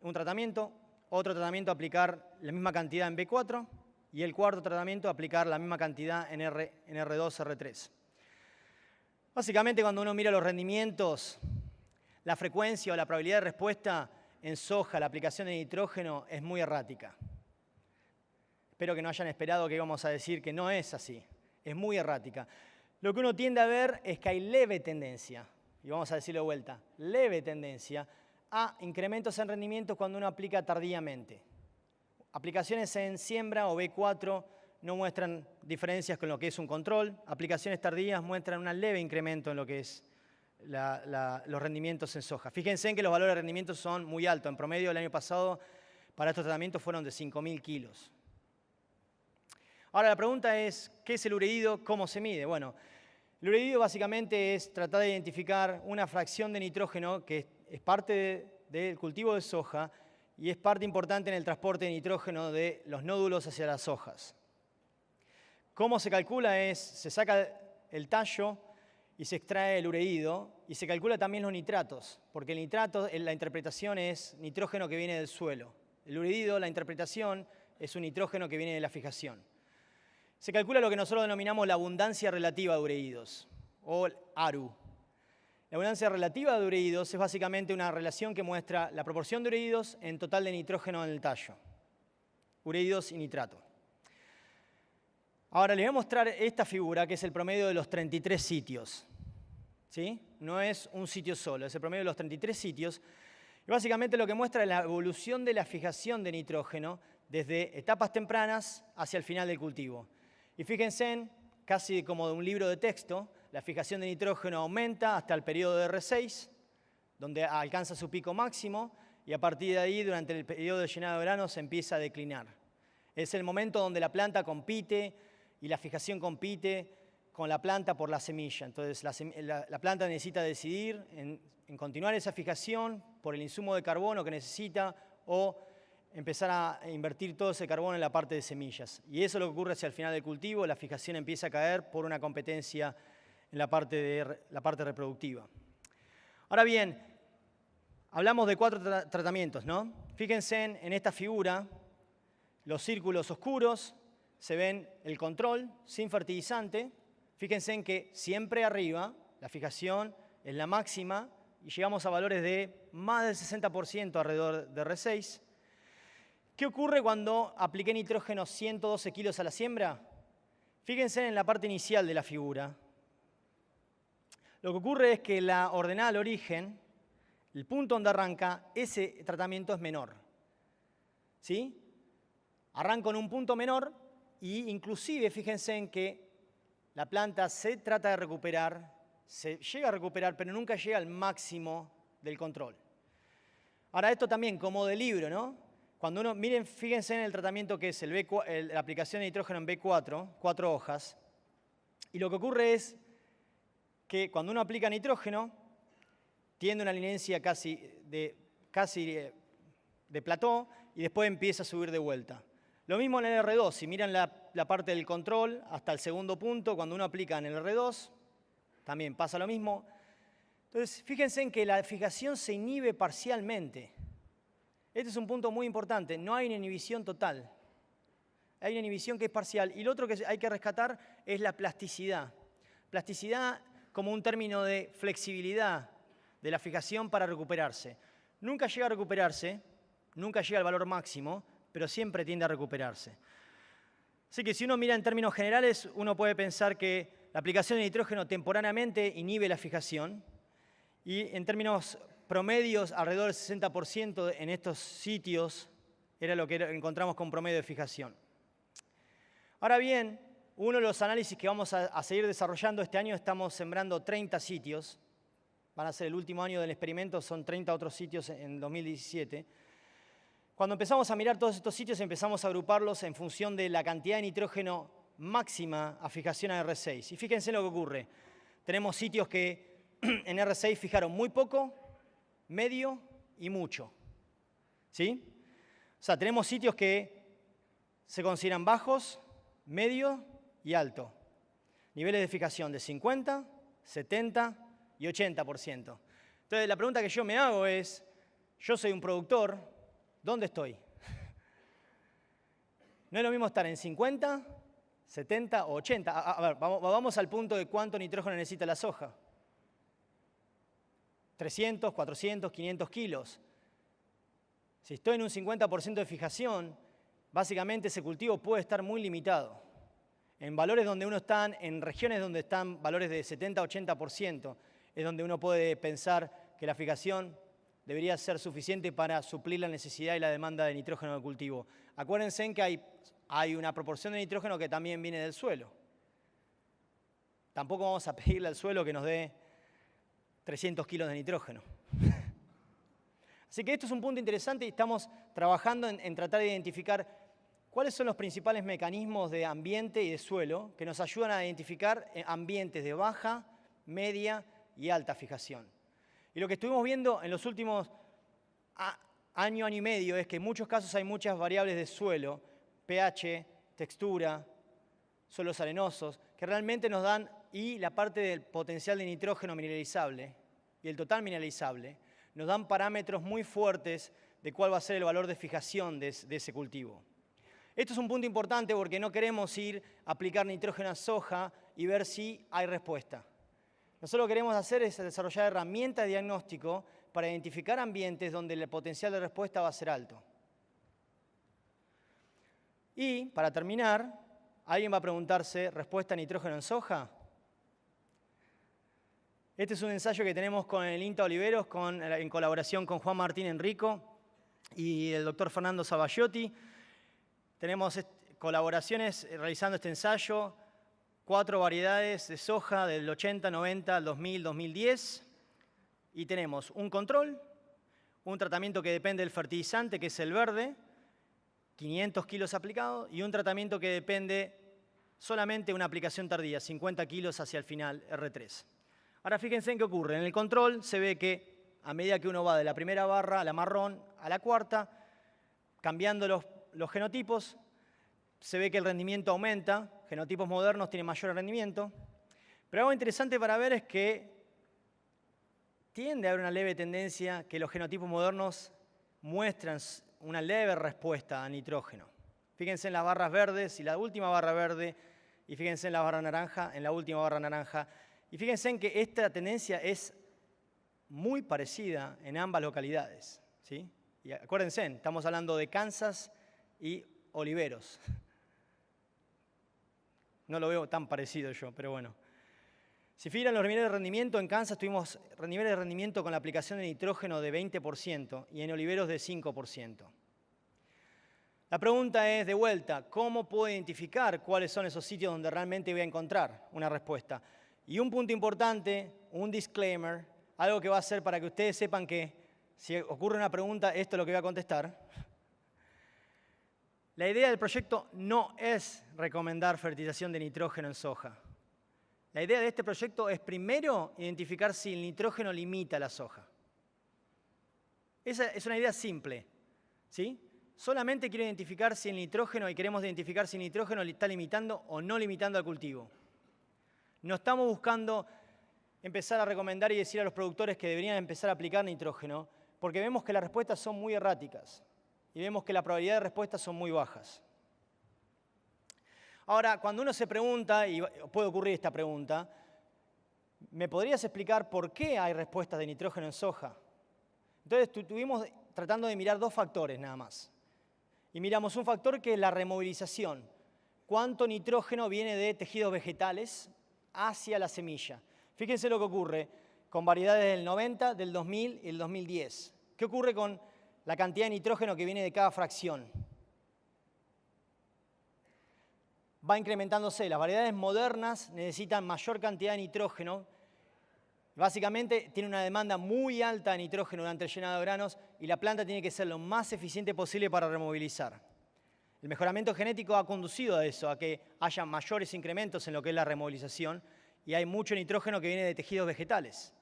un tratamiento, otro tratamiento aplicar la misma cantidad en B4 y el cuarto tratamiento aplicar la misma cantidad en R2, R3. Básicamente cuando uno mira los rendimientos, la frecuencia o la probabilidad de respuesta en soja, la aplicación de nitrógeno es muy errática. Espero que no hayan esperado que íbamos a decir que no es así, es muy errática. Lo que uno tiende a ver es que hay leve tendencia, y vamos a decirlo de vuelta, leve tendencia a incrementos en rendimiento cuando uno aplica tardíamente. Aplicaciones en siembra o B4 no muestran diferencias con lo que es un control. Aplicaciones tardías muestran un leve incremento en lo que es los rendimientos en soja. Fíjense en que los valores de rendimiento son muy altos. En promedio, el año pasado, para estos tratamientos fueron de 5.000 kilos. Ahora, la pregunta es, ¿qué es el ureído? ¿Cómo se mide? Bueno, el ureído básicamente es tratar de identificar una fracción de nitrógeno que es parte del cultivo de soja y es parte importante en el transporte de nitrógeno de los nódulos hacia las hojas. ¿Cómo se calcula? Se saca el tallo y se extrae el ureído y se calcula también los nitratos, porque el nitrato, la interpretación es nitrógeno que viene del suelo. El ureído, la interpretación, es un nitrógeno que viene de la fijación. Se calcula lo que nosotros denominamos la abundancia relativa de ureídos, o ARU. La abundancia relativa de ureídos es básicamente una relación que muestra la proporción de ureídos en total de nitrógeno en el tallo. Ureídos y nitrato. Ahora les voy a mostrar esta figura que es el promedio de los 33 sitios. ¿Sí? No es un sitio solo, es el promedio de los 33 sitios. Y básicamente lo que muestra es la evolución de la fijación de nitrógeno desde etapas tempranas hacia el final del cultivo. Y fíjense, casi como de un libro de texto, la fijación de nitrógeno aumenta hasta el periodo de R6, donde alcanza su pico máximo, y a partir de ahí, durante el periodo de llenado de verano, se empieza a declinar. Es el momento donde la planta compite y la fijación compite con la planta por la semilla. Entonces, la planta necesita decidir en continuar esa fijación por el insumo de carbono que necesita o empezar a invertir todo ese carbono en la parte de semillas. Y eso es lo que ocurre hacia el final del cultivo, la fijación empieza a caer por una competencia en la parte reproductiva. Ahora bien, hablamos de 4 tratamientos, ¿no? Fíjense en esta figura, los círculos oscuros, se ven el control sin fertilizante. Fíjense en que siempre arriba la fijación es la máxima y llegamos a valores de más del 60% alrededor de R6. ¿Qué ocurre cuando apliqué nitrógeno 112 kilos a la siembra? Fíjense en la parte inicial de la figura. Lo que ocurre es que la ordenada al origen, el punto donde arranca, ese tratamiento es menor. ¿Sí? Arranco en un punto menor y inclusive fíjense en que la planta se trata de recuperar, se llega a recuperar, pero nunca llega al máximo del control. Ahora esto también como de libro, ¿no? Cuando uno, miren, fíjense en el tratamiento que es la aplicación de nitrógeno en B4, 4 hojas, y lo que ocurre es que cuando uno aplica nitrógeno, tiene una lineancia casi de plató y después empieza a subir de vuelta. Lo mismo en el R2, si miran la parte del control hasta el segundo punto, cuando uno aplica en el R2, también pasa lo mismo. Entonces, fíjense en que la fijación se inhibe parcialmente. Este es un punto muy importante, no hay una inhibición total. Hay una inhibición que es parcial. Y lo otro que hay que rescatar es la plasticidad. Plasticidad como un término de flexibilidad de la fijación para recuperarse. Nunca llega a recuperarse, nunca llega al valor máximo, pero siempre tiende a recuperarse. Así que si uno mira en términos generales, uno puede pensar que la aplicación de nitrógeno temporariamente inhibe la fijación y en términos promedios, alrededor del 60% en estos sitios era lo que encontramos con promedio de fijación. Ahora bien, uno de los análisis que vamos a seguir desarrollando este año, estamos sembrando 30 sitios. Van a ser el último año del experimento, son 30 otros sitios en 2017. Cuando empezamos a mirar todos estos sitios, empezamos a agruparlos en función de la cantidad de nitrógeno máxima a fijación a R6. Y fíjense en lo que ocurre. Tenemos sitios que en R6 fijaron muy poco, medio y mucho. ¿Sí? O sea, tenemos sitios que se consideran bajos, medio y alto. Niveles de fijación de 50, 70 y 80%. Entonces, la pregunta que yo me hago es, yo soy un productor, ¿dónde estoy? No es lo mismo estar en 50, 70 o 80. A ver, vamos al punto de cuánto nitrógeno necesita la soja. 300, 400, 500 kilos. Si estoy en un 50% de fijación, básicamente ese cultivo puede estar muy limitado. En valores donde uno está, en regiones donde están valores de 70, 80%, es donde uno puede pensar que la fijación debería ser suficiente para suplir la necesidad y la demanda de nitrógeno del cultivo. Acuérdense en que hay una proporción de nitrógeno que también viene del suelo. Tampoco vamos a pedirle al suelo que nos dé 300 kilos de nitrógeno. Así que esto es un punto interesante y estamos trabajando en tratar de identificar cuáles son los principales mecanismos de ambiente y de suelo que nos ayudan a identificar ambientes de baja, media y alta fijación. Y lo que estuvimos viendo en los últimos año y medio es que en muchos casos hay muchas variables de suelo, pH, textura, suelos arenosos, que realmente nos dan, y la parte del potencial de nitrógeno mineralizable y el total mineralizable, nos dan parámetros muy fuertes de cuál va a ser el valor de fijación de ese cultivo. Esto es un punto importante porque no queremos ir a aplicar nitrógeno a soja y ver si hay respuesta. Nosotros lo que queremos hacer es desarrollar herramientas de diagnóstico para identificar ambientes donde el potencial de respuesta va a ser alto. Y, para terminar, alguien va a preguntarse, ¿respuesta a nitrógeno en soja? Este es un ensayo que tenemos con el INTA Oliveros en colaboración con Juan Martín Enrico y el doctor Fernando Sabagliotti. Tenemos colaboraciones realizando este ensayo, 4 variedades de soja del 80, 90, 2000, 2010. Y tenemos un control, un tratamiento que depende del fertilizante, que es el verde, 500 kilos aplicados, y un tratamiento que depende solamente de una aplicación tardía, 50 kilos hacia el final, R3. Ahora fíjense en qué ocurre. En el control se ve que a medida que uno va de la primera barra a la marrón a la cuarta, cambiando los genotipos, se ve que el rendimiento aumenta, genotipos modernos tienen mayor rendimiento, pero algo interesante para ver es que tiende a haber una leve tendencia que los genotipos modernos muestran una leve respuesta a nitrógeno. Fíjense en las barras verdes y la última barra verde, y fíjense en la barra naranja, en la última barra naranja, y fíjense en que esta tendencia es muy parecida en ambas localidades, ¿sí? Y acuérdense, estamos hablando de Kansas y Oliveros. No lo veo tan parecido yo, pero bueno. Si fijan los niveles de rendimiento, en Kansas tuvimos niveles de rendimiento con la aplicación de nitrógeno de 20% y en Oliveros de 5%. La pregunta es, de vuelta, ¿cómo puedo identificar cuáles son esos sitios donde realmente voy a encontrar una respuesta? Y un punto importante, un disclaimer, algo que va a hacer para que ustedes sepan que si ocurre una pregunta, esto es lo que voy a contestar. La idea del proyecto no es recomendar fertilización de nitrógeno en soja. La idea de este proyecto es primero identificar si el nitrógeno limita la soja. Esa es una idea simple. ¿Sí? Solamente quiero identificar si el nitrógeno, y queremos identificar si el nitrógeno le está limitando o no limitando al cultivo. No estamos buscando empezar a recomendar y decir a los productores que deberían empezar a aplicar nitrógeno, porque vemos que las respuestas son muy erráticas y vemos que la probabilidad de respuesta son muy bajas. Ahora, cuando uno se pregunta, y puede ocurrir esta pregunta, ¿me podrías explicar por qué hay respuestas de nitrógeno en soja? Entonces, estuvimos tratando de mirar dos factores nada más. Y miramos un factor que es la removilización. ¿Cuánto nitrógeno viene de tejidos vegetales hacia la semilla? Fíjense lo que ocurre con variedades del 90, del 2000 y el 2010. ¿Qué ocurre con la cantidad de nitrógeno que viene de cada fracción? Va incrementándose. Las variedades modernas necesitan mayor cantidad de nitrógeno. Básicamente tiene una demanda muy alta de nitrógeno durante el llenado de granos y la planta tiene que ser lo más eficiente posible para removilizar. El mejoramiento genético ha conducido a eso, a que haya mayores incrementos en lo que es la removilización y hay mucho nitrógeno que viene de tejidos vegetales.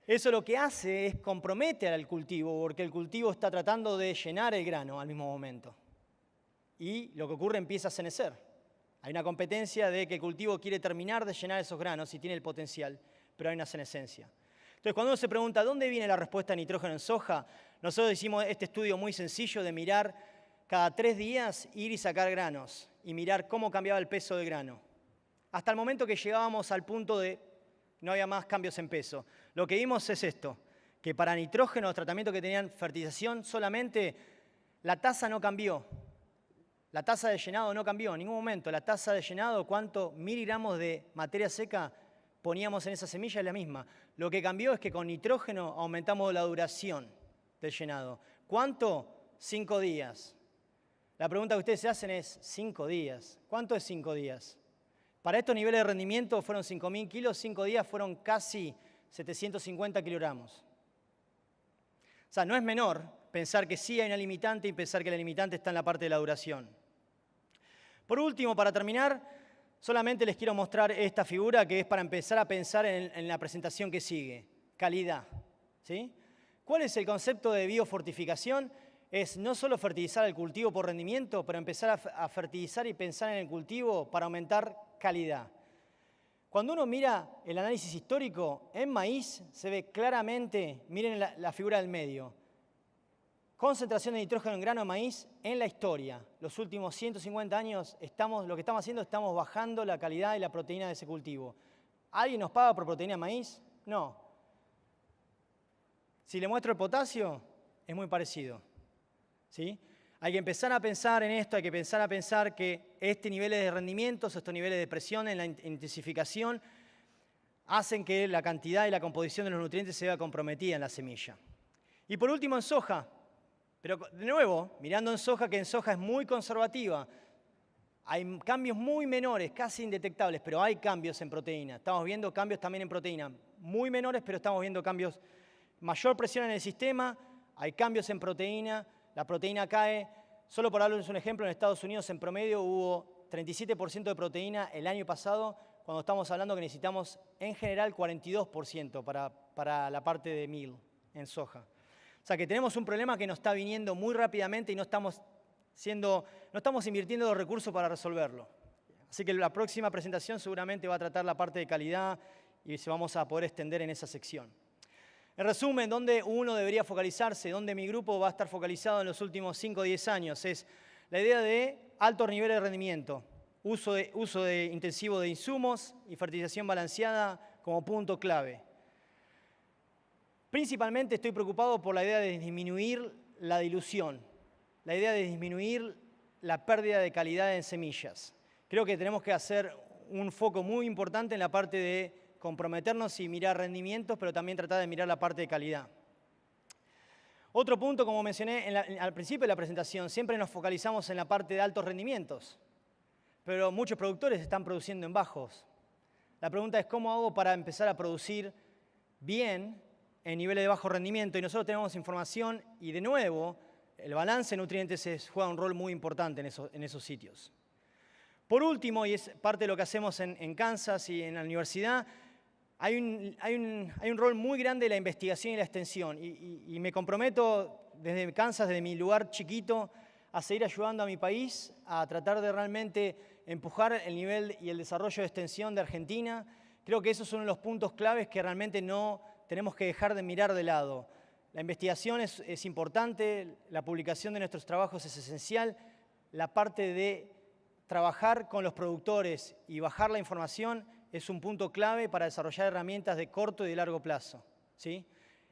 Eso lo que hace es comprometer al cultivo, porque el cultivo está tratando de llenar el grano al mismo momento. Y lo que ocurre empieza a senecer. Hay una competencia de que el cultivo quiere terminar de llenar esos granos y tiene el potencial, pero hay una senescencia. Entonces, cuando uno se pregunta ¿dónde viene la respuesta de nitrógeno en soja? Nosotros hicimos este estudio muy sencillo de mirar cada 3 días, ir y sacar granos y mirar cómo cambiaba el peso del grano. Hasta el momento que llegábamos al punto de no había más cambios en peso. Lo que vimos es esto, que para nitrógeno, los tratamientos que tenían fertilización, solamente la tasa no cambió. La tasa de llenado no cambió en ningún momento. La tasa de llenado, cuánto miligramos de materia seca poníamos en esa semilla es la misma. Lo que cambió es que con nitrógeno aumentamos la duración del llenado. ¿Cuánto? 5 días. La pregunta que ustedes se hacen es, 5 días. ¿Cuánto es 5 días? Para estos niveles de rendimiento fueron 5.000 kilos, 5 días fueron casi 750 kilogramos. O sea, no es menor pensar que sí hay una limitante y pensar que la limitante está en la parte de la duración. Por último, para terminar, solamente les quiero mostrar esta figura que es para empezar a pensar en la presentación que sigue. Calidad. ¿Sí? ¿Cuál es el concepto de biofortificación? Es no solo fertilizar el cultivo por rendimiento, pero empezar a fertilizar y pensar en el cultivo para aumentar calidad. Cuando uno mira el análisis histórico, en maíz se ve claramente, miren la figura del medio, concentración de nitrógeno en grano de maíz en la historia. Los últimos 150 años lo que estamos haciendo, estamos bajando la calidad y la proteína de ese cultivo. ¿Alguien nos paga por proteína de maíz? No. Si le muestro el potasio, es muy parecido. ¿Sí? Hay que empezar a pensar en esto, hay que empezar a pensar que estos niveles de rendimientos, estos niveles de presión en la intensificación, hacen que la cantidad y la composición de los nutrientes se vea comprometida en la semilla. Y por último, en soja. Pero de nuevo, mirando en soja, que en soja es muy conservativa, hay cambios muy menores, casi indetectables, pero hay cambios en proteína. Estamos viendo cambios también en proteína, muy menores, pero estamos viendo cambios, mayor presión en el sistema, hay cambios en proteína, la proteína cae. Solo por darles un ejemplo, en Estados Unidos en promedio hubo 37% de proteína el año pasado, cuando estamos hablando que necesitamos en general 42% para la parte de meal en soja. O sea que tenemos un problema que nos está viniendo muy rápidamente y no estamos invirtiendo los recursos para resolverlo. Así que la próxima presentación seguramente va a tratar la parte de calidad y se vamos a poder extender en esa sección. En resumen, ¿dónde uno debería focalizarse? ¿Dónde mi grupo va a estar focalizado en los últimos 5 o 10 años? Es la idea de altos niveles de rendimiento, uso intensivo de insumos y fertilización balanceada como punto clave. Principalmente estoy preocupado por la idea de disminuir la dilución, la idea de disminuir la pérdida de calidad en semillas. Creo que tenemos que hacer un foco muy importante en la parte de comprometernos y mirar rendimientos, pero también tratar de mirar la parte de calidad. Otro punto, como mencioné al principio de la presentación, siempre nos focalizamos en la parte de altos rendimientos, pero muchos productores están produciendo en bajos. La pregunta es cómo hago para empezar a producir bien en niveles de bajo rendimiento, y nosotros tenemos información y de nuevo el balance de nutrientes juega un rol muy importante en esos sitios. Por último, y es parte de lo que hacemos en Kansas y en la universidad, hay un rol muy grande de la investigación y la extensión, y me comprometo desde Kansas, desde mi lugar chiquito, a seguir ayudando a mi país, a tratar de realmente empujar el nivel y el desarrollo de extensión de Argentina. Creo que esos son los puntos claves que realmente no tenemos que dejar de mirar de lado. La investigación es importante, la publicación de nuestros trabajos es esencial, la parte de trabajar con los productores y bajar la información es un punto clave para desarrollar herramientas de corto y de largo plazo, ¿sí?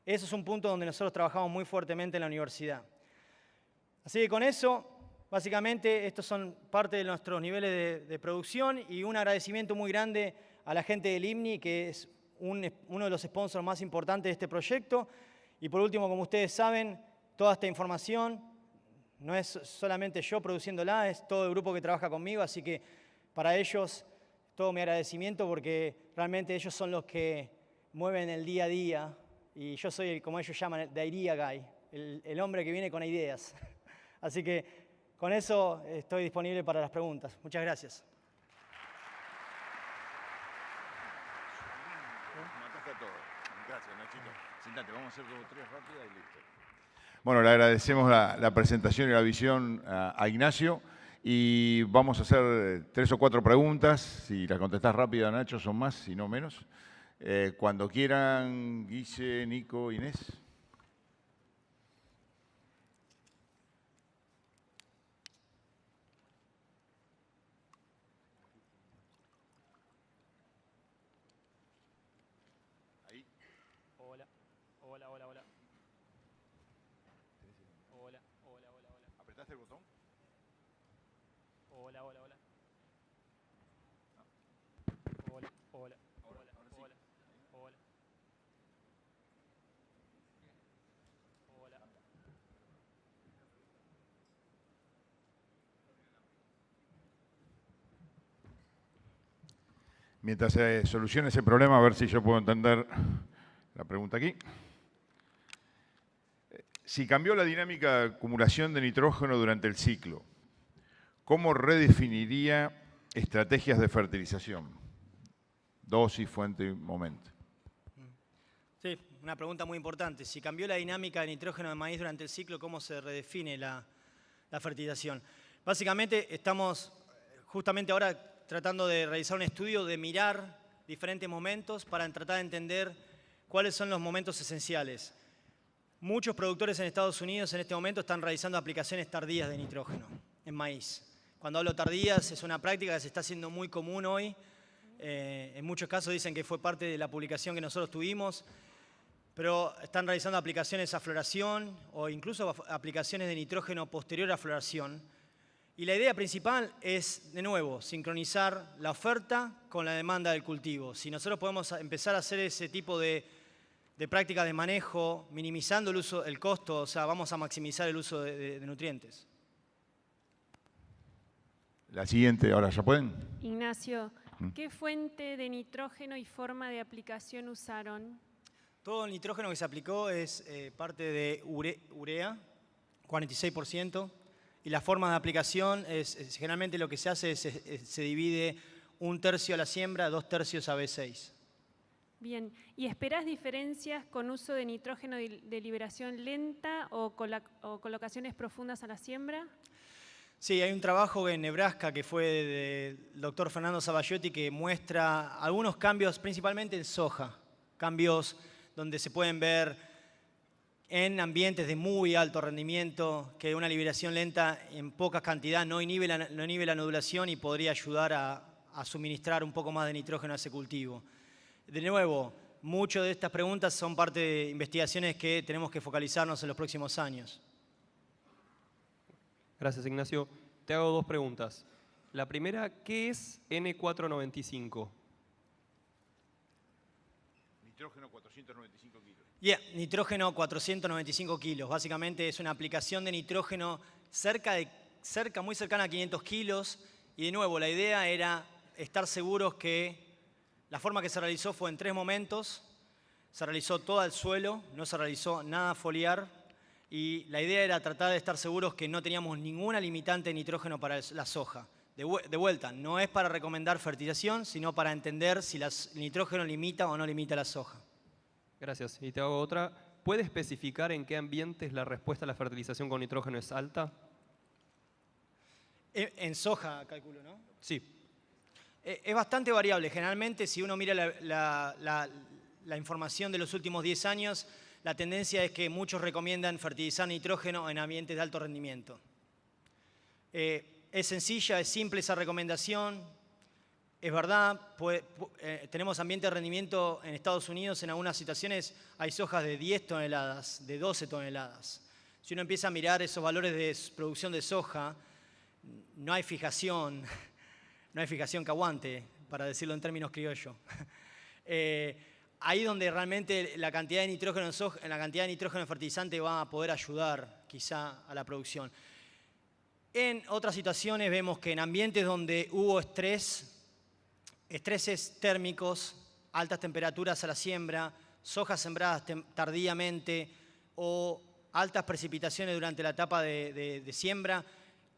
Eso es un punto donde nosotros trabajamos muy fuertemente en la universidad. Así que con eso, básicamente, estos son parte de nuestros niveles de producción y un agradecimiento muy grande a la gente del IMNI, que es uno de los sponsors más importantes de este proyecto. Y por último, como ustedes saben, toda esta información no es solamente yo produciéndola, es todo el grupo que trabaja conmigo, así que para ellos todo mi agradecimiento porque realmente ellos son los que mueven el día a día y yo soy, como ellos llaman, the idea guy, el hombre que viene con ideas. Así que con eso estoy disponible para las preguntas. Muchas gracias. Mataste todo. Gracias, Nachito. Sentate, vamos a hacer 2 o 3 rápidas y listo. Bueno, le agradecemos la presentación y la visión a Ignacio y vamos a hacer 3 o 4 preguntas. Si las contestás rápida, Nacho, son más, si no menos. Cuando quieran, Guille, Nico, Inés. ¿Apretaste el botón? Hola. Mientras se solucione ese problema, a ver si yo puedo entender la pregunta aquí. Si cambió la dinámica de acumulación de nitrógeno durante el ciclo, ¿cómo redefiniría estrategias de fertilización? Dosis, fuente, momento. Sí, una pregunta muy importante. Si cambió la dinámica de nitrógeno de maíz durante el ciclo, ¿cómo se redefine la fertilización? Básicamente estamos justamente ahora tratando de realizar un estudio de mirar diferentes momentos para tratar de entender cuáles son los momentos esenciales. Muchos productores en Estados Unidos en este momento están realizando aplicaciones tardías de nitrógeno en maíz. Cuando hablo tardías es una práctica que se está haciendo muy común hoy. En muchos casos dicen que fue parte de la publicación que nosotros tuvimos, pero están realizando aplicaciones a floración o incluso aplicaciones de nitrógeno posterior a floración. Y la idea principal es, de nuevo, sincronizar la oferta con la demanda del cultivo. Si nosotros podemos empezar a hacer ese tipo de prácticas de manejo, minimizando el costo, o sea, vamos a maximizar el uso de nutrientes. La siguiente, ahora ya pueden. Ignacio, ¿qué fuente de nitrógeno y forma de aplicación usaron? Todo el nitrógeno que se aplicó es parte de urea, 46%. Y la forma de aplicación generalmente lo que se hace es se divide 1/3 a la siembra, 2/3 a B6. Bien, ¿y esperás diferencias con uso de nitrógeno de liberación lenta o colocaciones profundas a la siembra? Sí, hay un trabajo en Nebraska que fue del doctor Fernando Sabagliotti que muestra algunos cambios, principalmente en soja, cambios donde se pueden ver en ambientes de muy alto rendimiento, que una liberación lenta en poca cantidad no inhibe la nodulación y podría ayudar a suministrar un poco más de nitrógeno a ese cultivo. De nuevo, muchas de estas preguntas son parte de investigaciones que tenemos que focalizarnos en los próximos años. Gracias, Ignacio. Te hago 2 preguntas. La primera, ¿qué es N495? Nitrógeno 495 kilos. Nitrógeno 495 kilos. Básicamente es una aplicación de nitrógeno muy cercana a 500 kilos. Y de nuevo, la idea era estar seguros que la forma que se realizó fue en 3 momentos. Se realizó todo al suelo, no se realizó nada foliar. Y la idea era tratar de estar seguros que no teníamos ninguna limitante de nitrógeno para la soja. De vuelta, no es para recomendar fertilización, sino para entender si el nitrógeno limita o no limita la soja. Gracias. Y te hago otra. ¿puede especificar en qué ambientes la respuesta a la fertilización con nitrógeno es alta? En soja, calculo, ¿no? Sí. Es bastante variable. Generalmente, si uno mira la información de los últimos 10 años, la tendencia es que muchos recomiendan fertilizar nitrógeno en ambientes de alto rendimiento. Es sencilla, es simple esa recomendación. Es verdad, tenemos ambientes de rendimiento en Estados Unidos, en algunas situaciones hay sojas de 10 toneladas, de 12 toneladas. Si uno empieza a mirar esos valores de producción de soja, no hay fijación que aguante, para decirlo en términos criollos. Ahí donde realmente la cantidad de nitrógeno en fertilizante va a poder ayudar quizá a la producción. En otras situaciones vemos que en ambientes donde hubo estreses térmicos, altas temperaturas a la siembra, sojas sembradas tardíamente o altas precipitaciones durante la etapa de siembra,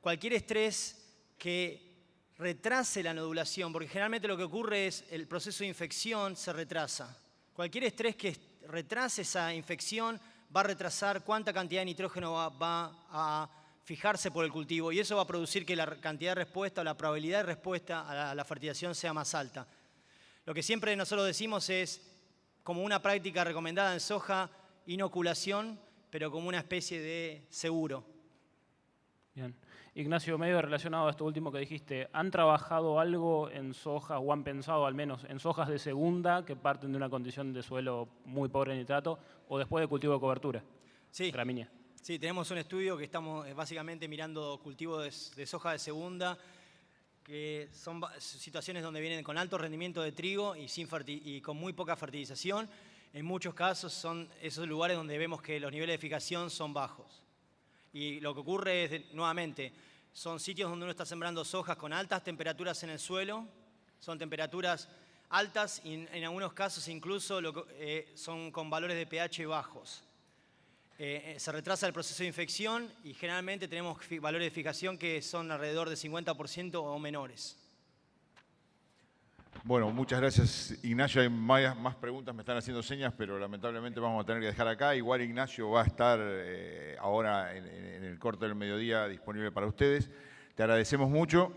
cualquier estrés que retrase la nodulación, porque generalmente lo que ocurre es el proceso de infección se retrasa. Cualquier estrés que retrase esa infección va a retrasar cuánta cantidad de nitrógeno va a fijarse por el cultivo y eso va a producir que la cantidad de respuesta o la probabilidad de respuesta a la fertilización sea más alta. Lo que siempre nosotros decimos es, como una práctica recomendada en soja, inoculación, pero como una especie de seguro. Bien. Ignacio, medio relacionado a esto último que dijiste, ¿han trabajado algo en sojas, o han pensado al menos en sojas de segunda que parten de una condición de suelo muy pobre en nitrato, o después de cultivo de cobertura? Sí. Gramínea. Sí, tenemos un estudio que estamos básicamente mirando cultivos de soja de segunda, que son situaciones donde vienen con alto rendimiento de trigo y con muy poca fertilización. En muchos casos son esos lugares donde vemos que los niveles de fijación son bajos. Y lo que ocurre es, nuevamente, son sitios donde uno está sembrando sojas con altas temperaturas en el suelo, son temperaturas altas y en algunos casos incluso son con valores de pH bajos. Se retrasa el proceso de infección y generalmente tenemos valores de fijación que son alrededor de 50% o menores. Bueno, muchas gracias, Ignacio. Hay más preguntas, me están haciendo señas, pero lamentablemente vamos a tener que dejar acá. Igual Ignacio va a estar ahora en el corte del mediodía disponible para ustedes. Te agradecemos mucho.